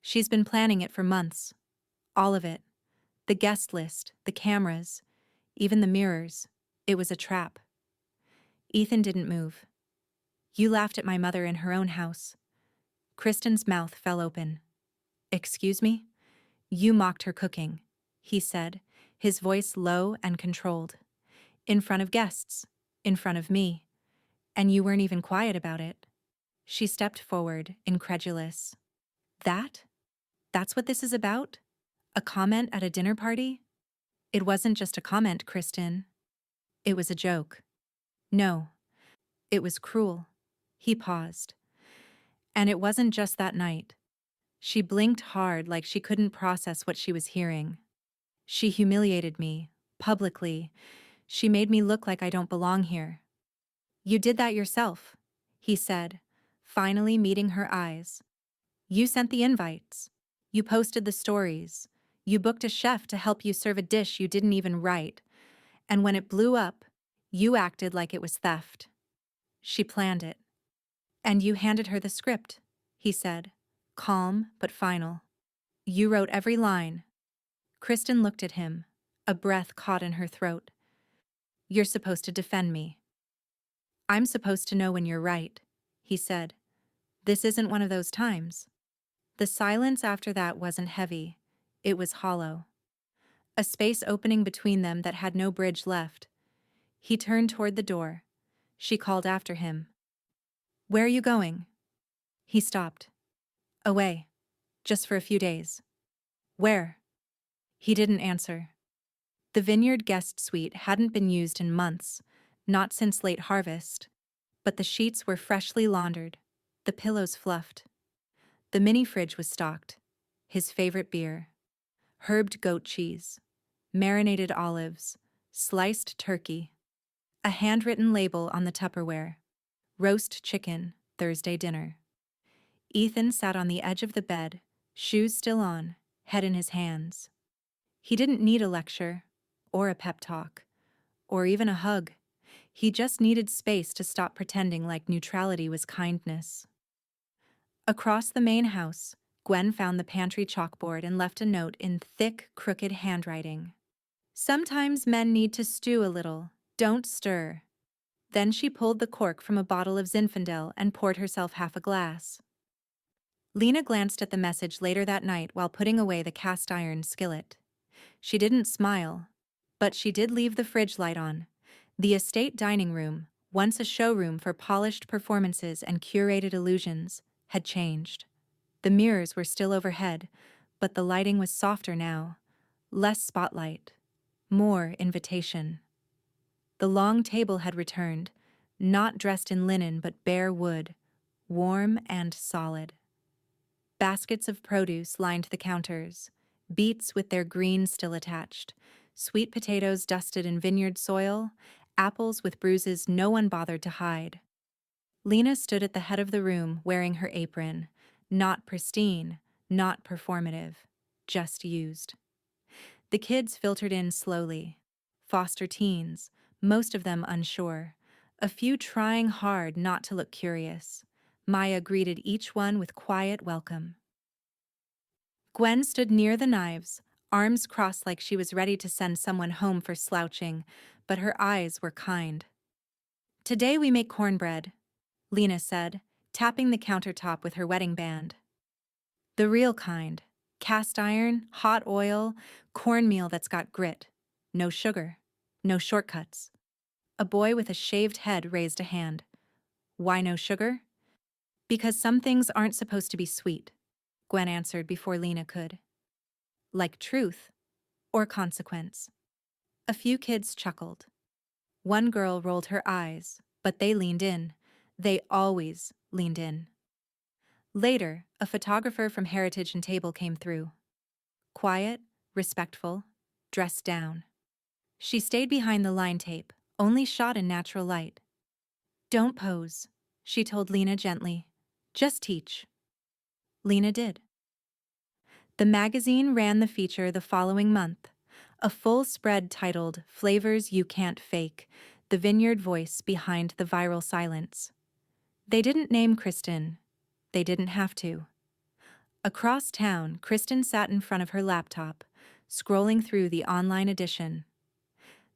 She's been planning it for months. All of it. The guest list, the cameras, even the mirrors. It was a trap." Ethan didn't move. "You laughed at my mother in her own house." Kristen's mouth fell open. "Excuse me?" "You mocked her cooking," he said, his voice low and controlled. "In front of guests. In front of me. And you weren't even quiet about it." She stepped forward, incredulous. "That? That's what this is about? A comment at a dinner party?" "It wasn't just a comment, Kristen. It was a joke." "No. It was cruel." He paused. "And it wasn't just that night." She blinked hard like she couldn't process what she was hearing. "She humiliated me, publicly. She made me look like I don't belong here." "You did that yourself." he said, finally meeting her eyes. You sent the invites. You posted the stories. You booked a chef to help you serve a dish you didn't even write. And when it blew up, you acted like it was theft. She planned it. And you handed her the script, he said, calm but final. You wrote every line. Kristen looked at him, a breath caught in her throat. You're supposed to defend me. I'm supposed to know when you're right, he said. This isn't one of those times. The silence after that wasn't heavy. It was hollow. A space opening between them that had no bridge left. He turned toward the door. She called after him. Where are you going? He stopped. Away. Just for a few days. Where? He didn't answer. The vineyard guest suite hadn't been used in months, not since late harvest, but the sheets were freshly laundered, the pillows fluffed. The mini fridge was stocked. His favorite beer. Herbed goat cheese. Marinated olives. Sliced turkey. A handwritten label on the Tupperware. Roast chicken, Thursday dinner. Ethan sat on the edge of the bed, shoes still on, head in his hands. He didn't need a lecture, or a pep talk, or even a hug. He just needed space to stop pretending like neutrality was kindness. Across the main house, Gwen found the pantry chalkboard and left a note in thick, crooked handwriting. Sometimes men need to stew a little. Don't stir. Then she pulled the cork from a bottle of Zinfandel and poured herself half a glass. Lena glanced at the message later that night while putting away the cast-iron skillet. She didn't smile, but she did leave the fridge light on. The estate dining room, once a showroom for polished performances and curated illusions, had changed. The mirrors were still overhead, but the lighting was softer now. Less spotlight. More invitation. The long table had returned, not dressed in linen but bare wood, warm and solid. Baskets of produce lined the counters, beets with their green still attached, sweet potatoes dusted in vineyard soil, apples with bruises no one bothered to hide. Lena stood at the head of the room wearing her apron, not pristine, not performative, just used. The kids filtered in slowly. Foster teens, most of them unsure, a few trying hard not to look curious. Maya greeted each one with quiet welcome. Gwen stood near the knives, arms crossed like she was ready to send someone home for slouching, but her eyes were kind. Today we make cornbread, Lena said, tapping the countertop with her wedding band. The real kind. Cast iron, hot oil, cornmeal that's got grit. No sugar. No shortcuts. A boy with a shaved head raised a hand. Why no sugar? Because some things aren't supposed to be sweet, Gwen answered before Lena could. Like truth or consequence. A few kids chuckled. One girl rolled her eyes, but they leaned in. They always leaned in. Later, a photographer from Heritage and Table came through. Quiet, respectful, dressed down. She stayed behind the line tape, only shot in natural light. Don't pose, she told Lena gently. Just teach. Lena did. The magazine ran the feature the following month, a full spread titled Flavors You Can't Fake, the vineyard voice behind the viral silence. They didn't name Kristen. They didn't have to. Across town, Kristen sat in front of her laptop, scrolling through the online edition.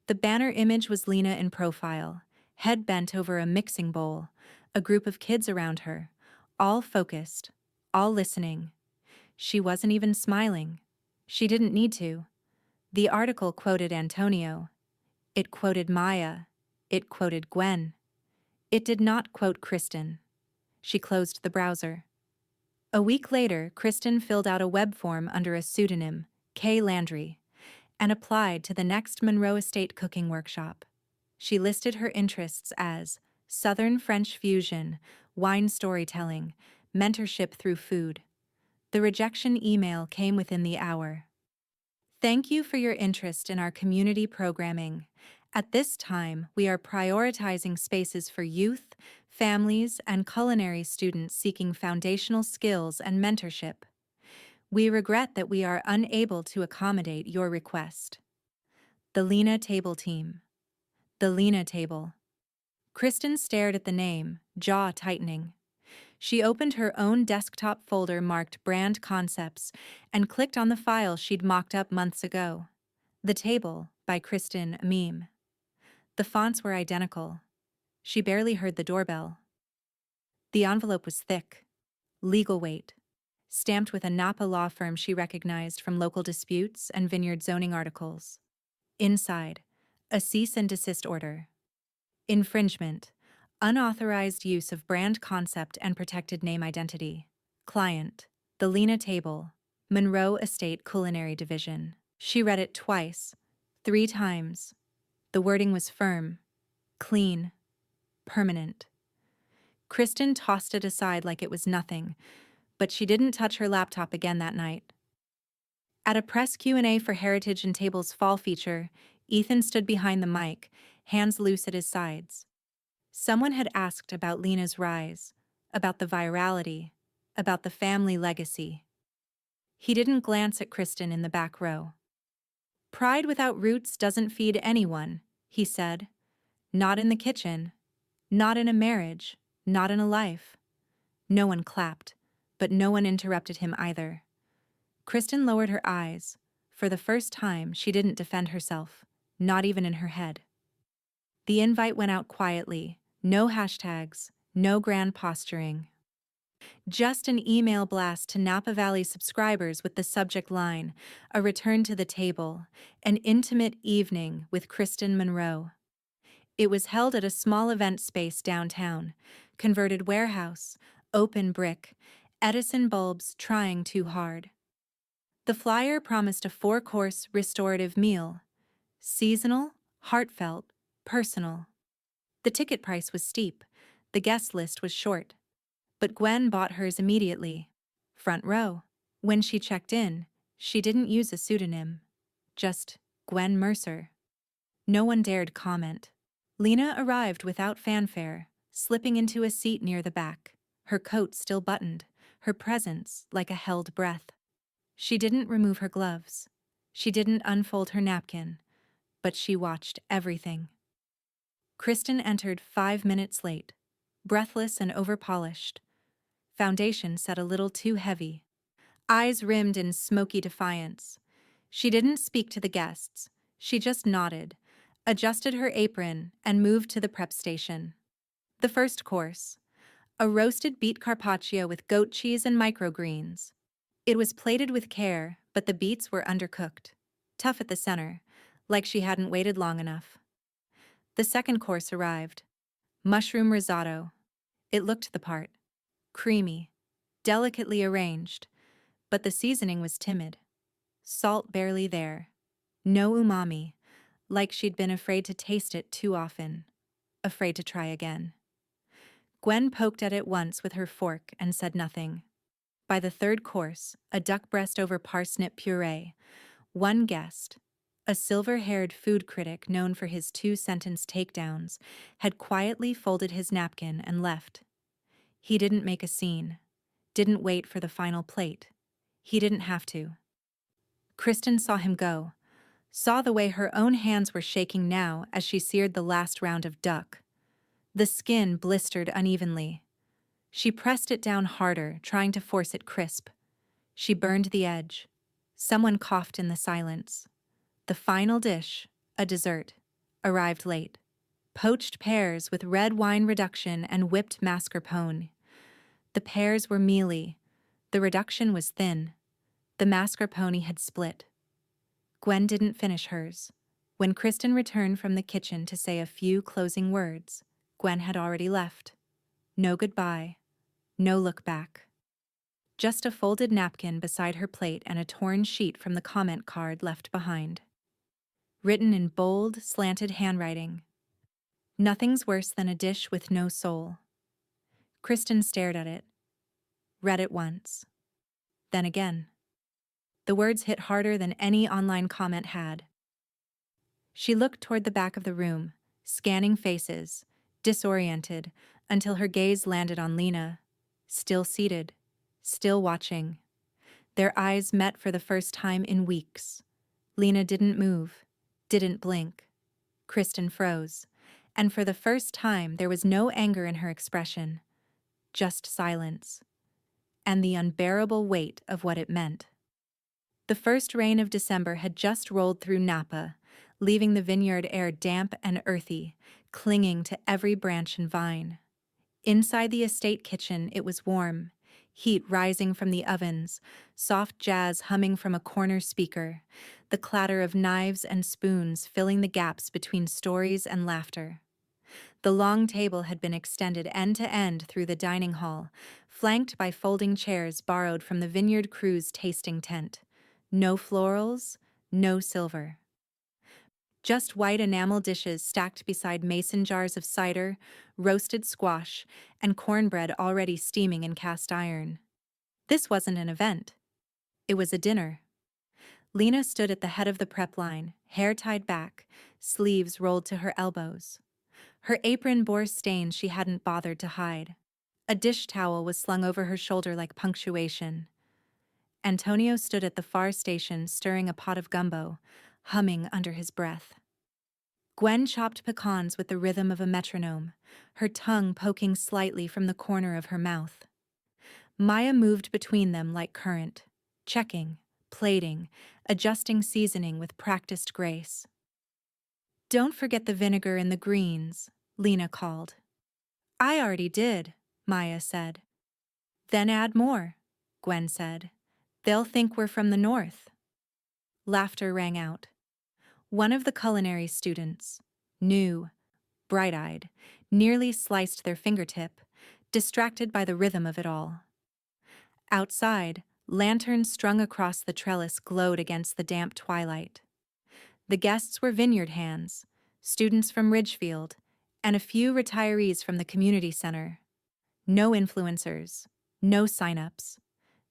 The banner image was Lena in profile, head bent over a mixing bowl, a group of kids around her, all focused, all listening. She wasn't even smiling. She didn't need to. The article quoted Antonio. It quoted Maya. It quoted Gwen. It did not quote Kristen. She closed the browser. A week later, Kristen filled out a web form under a pseudonym, Kay Landry, and applied to the next Monroe Estate cooking workshop. She listed her interests as Southern French fusion, wine storytelling, mentorship through food. The rejection email came within the hour. Thank you for your interest in our community programming. At this time, we are prioritizing spaces for youth, families, and culinary students seeking foundational skills and mentorship. We regret that we are unable to accommodate your request. The Lena Table Team. The Lena Table. Kristen stared at the name, jaw tightening. She opened her own desktop folder marked Brand Concepts and clicked on the file she'd mocked up months ago. The Table, by Kristen Meme. The fonts were identical. She barely heard the doorbell. The envelope was thick. Legal weight. Stamped with a Napa law firm she recognized from local disputes and vineyard zoning articles. Inside, a cease and desist order. Infringement. Unauthorized use of brand concept and protected name identity. Client. The Lena Table. Monroe Estate Culinary Division. She read it twice. 3 times. The wording was firm. Clean. Permanent. Kristen tossed it aside like it was nothing, but she didn't touch her laptop again that night. At a press Q&A for Heritage and Table's fall feature, Ethan stood behind the mic, hands loose at his sides. Someone had asked about Lena's rise, about the virality, about the family legacy. He didn't glance at Kristen in the back row. "Pride without roots doesn't feed anyone," he said. "Not in the kitchen. Not in a marriage. Not in a life." No one clapped, but no one interrupted him either. Kristen lowered her eyes. For the first time, she didn't defend herself, not even in her head. The invite went out quietly. No hashtags, no grand posturing. Just an email blast to Napa Valley subscribers with the subject line, "A return to the table, an intimate evening with Kristen Monroe." It was held at a small event space downtown, converted warehouse, open brick, Edison bulbs trying too hard. The flyer promised a 4-course restorative meal. Seasonal, heartfelt, personal. The ticket price was steep. The guest list was short. But Gwen bought hers immediately. Front row. When she checked in, she didn't use a pseudonym. Just Gwen Mercer. No one dared comment. Lena arrived without fanfare, slipping into a seat near the back, her coat still buttoned, her presence like a held breath. She didn't remove her gloves. She didn't unfold her napkin, but she watched everything. Kristen entered 5 minutes late, breathless and overpolished. Foundation set a little too heavy. Eyes rimmed in smoky defiance. She didn't speak to the guests. She just nodded, adjusted her apron, and moved to the prep station. The first course. A roasted beet carpaccio with goat cheese and microgreens. It was plated with care, but the beets were undercooked. Tough at the center, like she hadn't waited long enough. The second course arrived. Mushroom risotto. It looked the part. Creamy, delicately arranged, but the seasoning was timid. Salt barely there. No umami, like she'd been afraid to taste it too often. Afraid to try again. Gwen poked at it once with her fork and said nothing. By the third course, a duck breast over parsnip puree, one guest, a silver-haired food critic known for his 2-sentence takedowns, had quietly folded his napkin and left. He didn't make a scene, didn't wait for the final plate. He didn't have to. Kristen saw him go, saw the way her own hands were shaking now as she seared the last round of duck. The skin blistered unevenly. She pressed it down harder, trying to force it crisp. She burned the edge. Someone coughed in the silence. The final dish, a dessert, arrived late. Poached pears with red wine reduction and whipped mascarpone. The pears were mealy. The reduction was thin. The mascarpone had split. Gwen didn't finish hers. When Kristen returned from the kitchen to say a few closing words, Gwen had already left. No goodbye. No look back. Just a folded napkin beside her plate and a torn sheet from the comment card left behind. Written in bold, slanted handwriting. "Nothing's worse than a dish with no soul." Kristen stared at it. Read it once. Then again. The words hit harder than any online comment had. She looked toward the back of the room, scanning faces, disoriented, until her gaze landed on Lena, still seated, still watching. Their eyes met for the first time in weeks. Lena didn't move, didn't blink. Kristen froze, and for the first time there was no anger in her expression, just silence, and the unbearable weight of what it meant. The first rain of December had just rolled through Napa, leaving the vineyard air damp and earthy, clinging to every branch and vine. Inside the estate kitchen it was warm, heat rising from the ovens, soft jazz humming from a corner speaker, the clatter of knives and spoons filling the gaps between stories and laughter. The long table had been extended end to end through the dining hall, flanked by folding chairs borrowed from the Vineyard Crew's tasting tent. No florals, no silver. Just white enamel dishes stacked beside mason jars of cider, roasted squash, and cornbread already steaming in cast iron. This wasn't an event. It was a dinner. Lena stood at the head of the prep line, hair tied back, sleeves rolled to her elbows. Her apron bore stains she hadn't bothered to hide. A dish towel was slung over her shoulder like punctuation. Antonio stood at the far station stirring a pot of gumbo, humming under his breath. Gwen chopped pecans with the rhythm of a metronome, her tongue poking slightly from the corner of her mouth. Maya moved between them like current, checking, plating, adjusting seasoning with practiced grace. "Don't forget the vinegar in the greens," Lena called. "I already did," Maya said. "Then add more," Gwen said. "They'll think we're from the north." Laughter rang out. One of the culinary students, new, bright-eyed, nearly sliced their fingertip, distracted by the rhythm of it all. Outside, lanterns strung across the trellis glowed against the damp twilight. The guests were vineyard hands, students from Ridgefield, and a few retirees from the community center. No influencers, no sign-ups,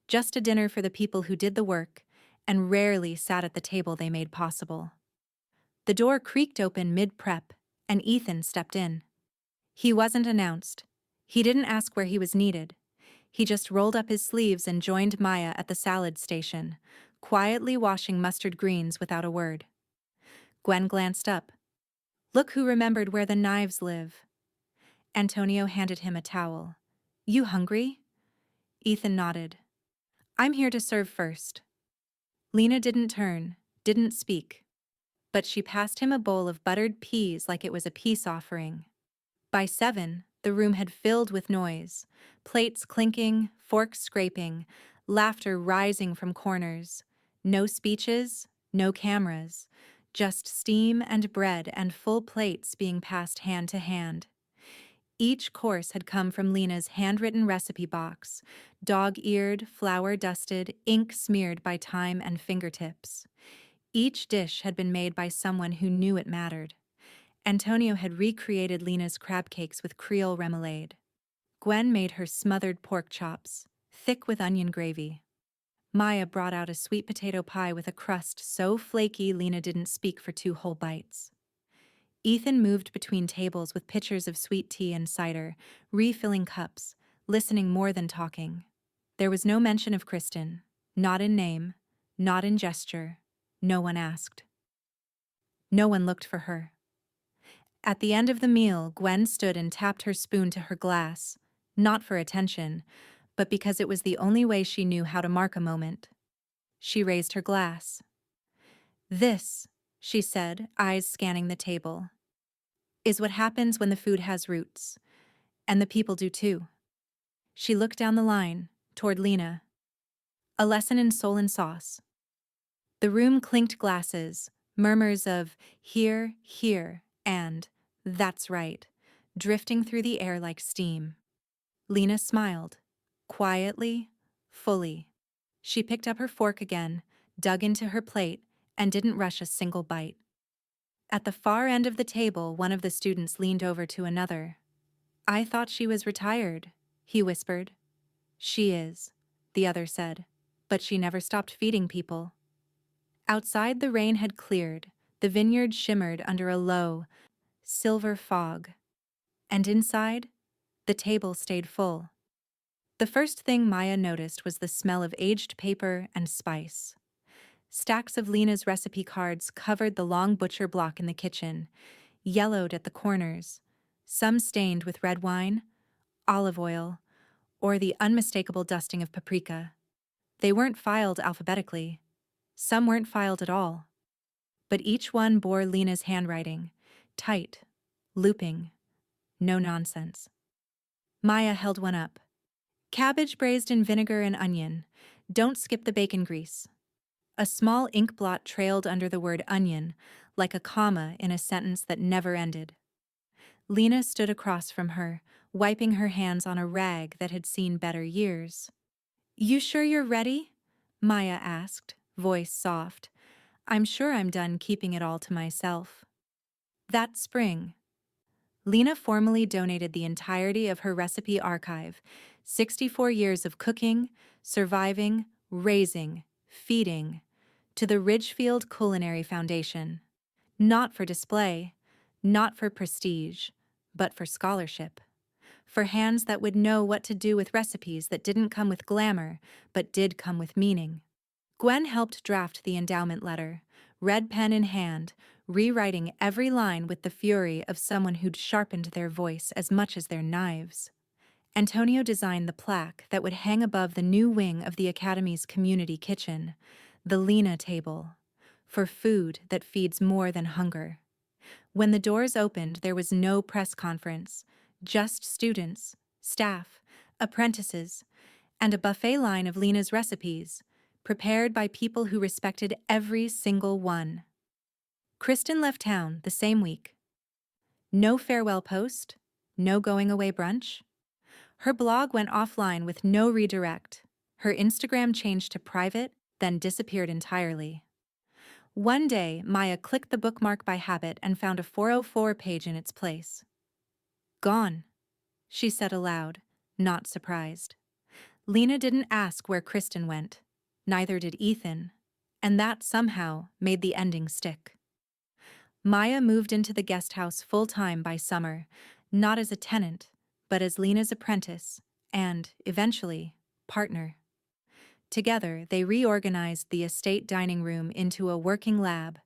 just a dinner for the people who did the work and rarely sat at the table they made possible. The door creaked open mid-prep, and Ethan stepped in. He wasn't announced. He didn't ask where he was needed. He just rolled up his sleeves and joined Maya at the salad station, quietly washing mustard greens without a word. Gwen glanced up. "Look who remembered where the knives live." Antonio handed him a towel. "You hungry?" Ethan nodded. "I'm here to serve first." Lena didn't turn, didn't speak, but she passed him a bowl of buttered peas like it was a peace offering. By 7, the room had filled with noise, plates clinking, forks scraping, laughter rising from corners. No speeches, no cameras, just steam and bread and full plates being passed hand to hand. Each course had come from Lena's handwritten recipe box, dog-eared, flour-dusted, ink-smeared by time and fingertips. Each dish had been made by someone who knew it mattered. Antonio had recreated Lena's crab cakes with Creole remoulade. Gwen made her smothered pork chops, thick with onion gravy. Maya brought out a sweet potato pie with a crust so flaky Lena didn't speak for 2 whole bites. Ethan moved between tables with pitchers of sweet tea and cider, refilling cups, listening more than talking. There was no mention of Kristen, not in name, not in gesture. No one asked. No one looked for her. At the end of the meal, Gwen stood and tapped her spoon to her glass, not for attention, but because it was the only way she knew how to mark a moment. She raised her glass. "This," she said, eyes scanning the table, "is what happens when the food has roots. And the people do too." She looked down the line, toward Lena. "A lesson in soul and sauce." The room clinked glasses, murmurs of "here, here," and "that's right," drifting through the air like steam. Lena smiled, quietly, fully. She picked up her fork again, dug into her plate, and didn't rush a single bite. At the far end of the table, one of the students leaned over to another. "I thought she was retired," he whispered. "She is," the other said, "but she never stopped feeding people." Outside, the rain had cleared, the vineyard shimmered under a low, silver fog. And inside, The table stayed full. The first thing Maya noticed was the smell of aged paper and spice. Stacks of Lena's recipe cards covered the long butcher block in the kitchen, yellowed at the corners, some stained with red wine, olive oil, or the unmistakable dusting of paprika. They weren't filed alphabetically. Some weren't filed at all. But each one bore Lena's handwriting, tight, looping, no nonsense. Maya held one up. Cabbage braised in vinegar and onion. Don't skip the bacon grease. A small ink blot trailed under the word onion, like a comma in a sentence that never ended. Lena stood across from her, wiping her hands on a rag that had seen better years. You sure you're ready? Maya asked, voice soft. I'm sure I'm done keeping it all to myself. That spring, Lena formally donated the entirety of her recipe archive, 64 years of cooking, surviving, raising, feeding, to the Ridgefield Culinary Foundation. Not for display, not for prestige, but for scholarship. For hands that would know what to do with recipes that didn't come with glamour, but did come with meaning. Gwen helped draft the endowment letter, red pen in hand, rewriting every line with the fury of someone who'd sharpened their voice as much as their knives. Antonio designed the plaque that would hang above the new wing of the Academy's community kitchen, the Lena table, for food that feeds more than hunger. When the doors opened, there was no press conference, just students, staff, apprentices, and a buffet line of Lena's recipes, prepared by people who respected every single one. Kristen left town the same week. No farewell post, no going away brunch. Her blog went offline with no redirect. Her Instagram changed to private, then disappeared entirely. One day, Maya clicked the bookmark by habit and found a 404 page in its place. Gone, she said aloud, not surprised. Lena didn't ask where Kristen went. Neither did Ethan, and that somehow made the ending stick. Maya moved into the guest house full-time by summer, not as a tenant, but as Lena's apprentice and, eventually, partner. Together, they reorganized the estate dining room into a working lab.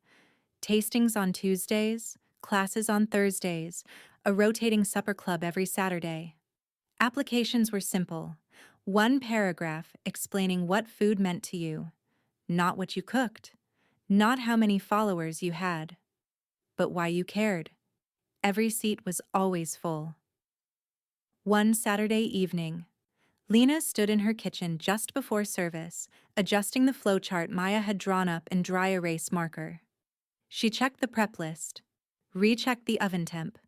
Tastings on Tuesdays, classes on Thursdays, a rotating supper club every Saturday. Applications were simple. One paragraph explaining what food meant to you. Not what you cooked. Not how many followers you had. But why you cared. Every seat was always full. One Saturday evening, Lena stood in her kitchen just before service, adjusting the flowchart Maya had drawn up in dry erase marker. She checked the prep list, rechecked the oven temp.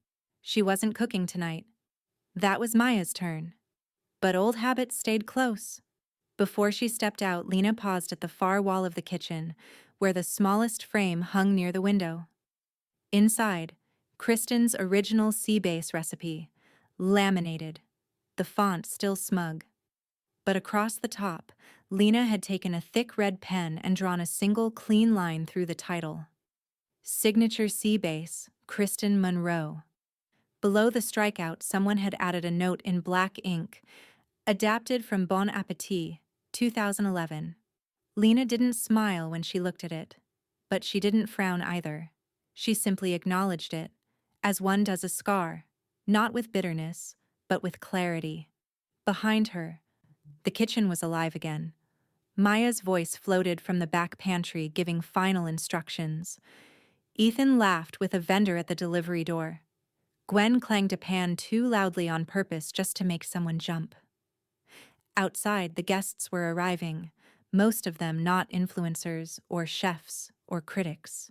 She wasn't cooking tonight. That was Maya's turn. But old habits stayed close. Before she stepped out, Lena paused at the far wall of the kitchen, where the smallest frame hung near the window. Inside, Kristen's original sea base recipe, laminated, the font still smug. But across the top, Lena had taken a thick red pen and drawn a single clean line through the title. Signature Sea Base, Kristen Monroe. Below the strikeout, someone had added a note in black ink, adapted from Bon Appetit, 2011. Lena didn't smile when she looked at it, but she didn't frown either. She simply acknowledged it, as one does a scar, not with bitterness, but with clarity. Behind her, the kitchen was alive again. Maya's voice floated from the back pantry, giving final instructions. Ethan laughed with a vendor at the delivery door. Gwen clanged a pan too loudly on purpose just to make someone jump. Outside, the guests were arriving, most of them not influencers or chefs or critics.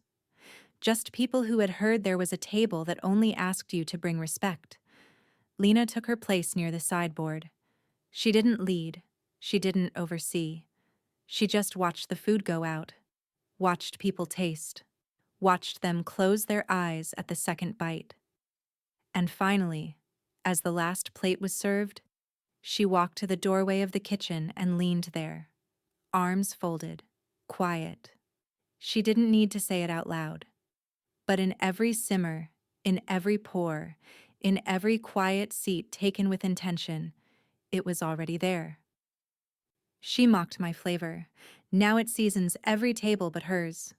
Just people who had heard there was a table that only asked you to bring respect. Lena took her place near the sideboard. She didn't lead. She didn't oversee. She just watched the food go out, watched people taste, watched them close their eyes at the second bite. And finally, as the last plate was served, she walked to the doorway of the kitchen and leaned there, arms folded, quiet. She didn't need to say it out loud. But in every simmer, in every pour, In every quiet seat taken with intention, it was already there. She mocked my flavor. Now it seasons every table but hers.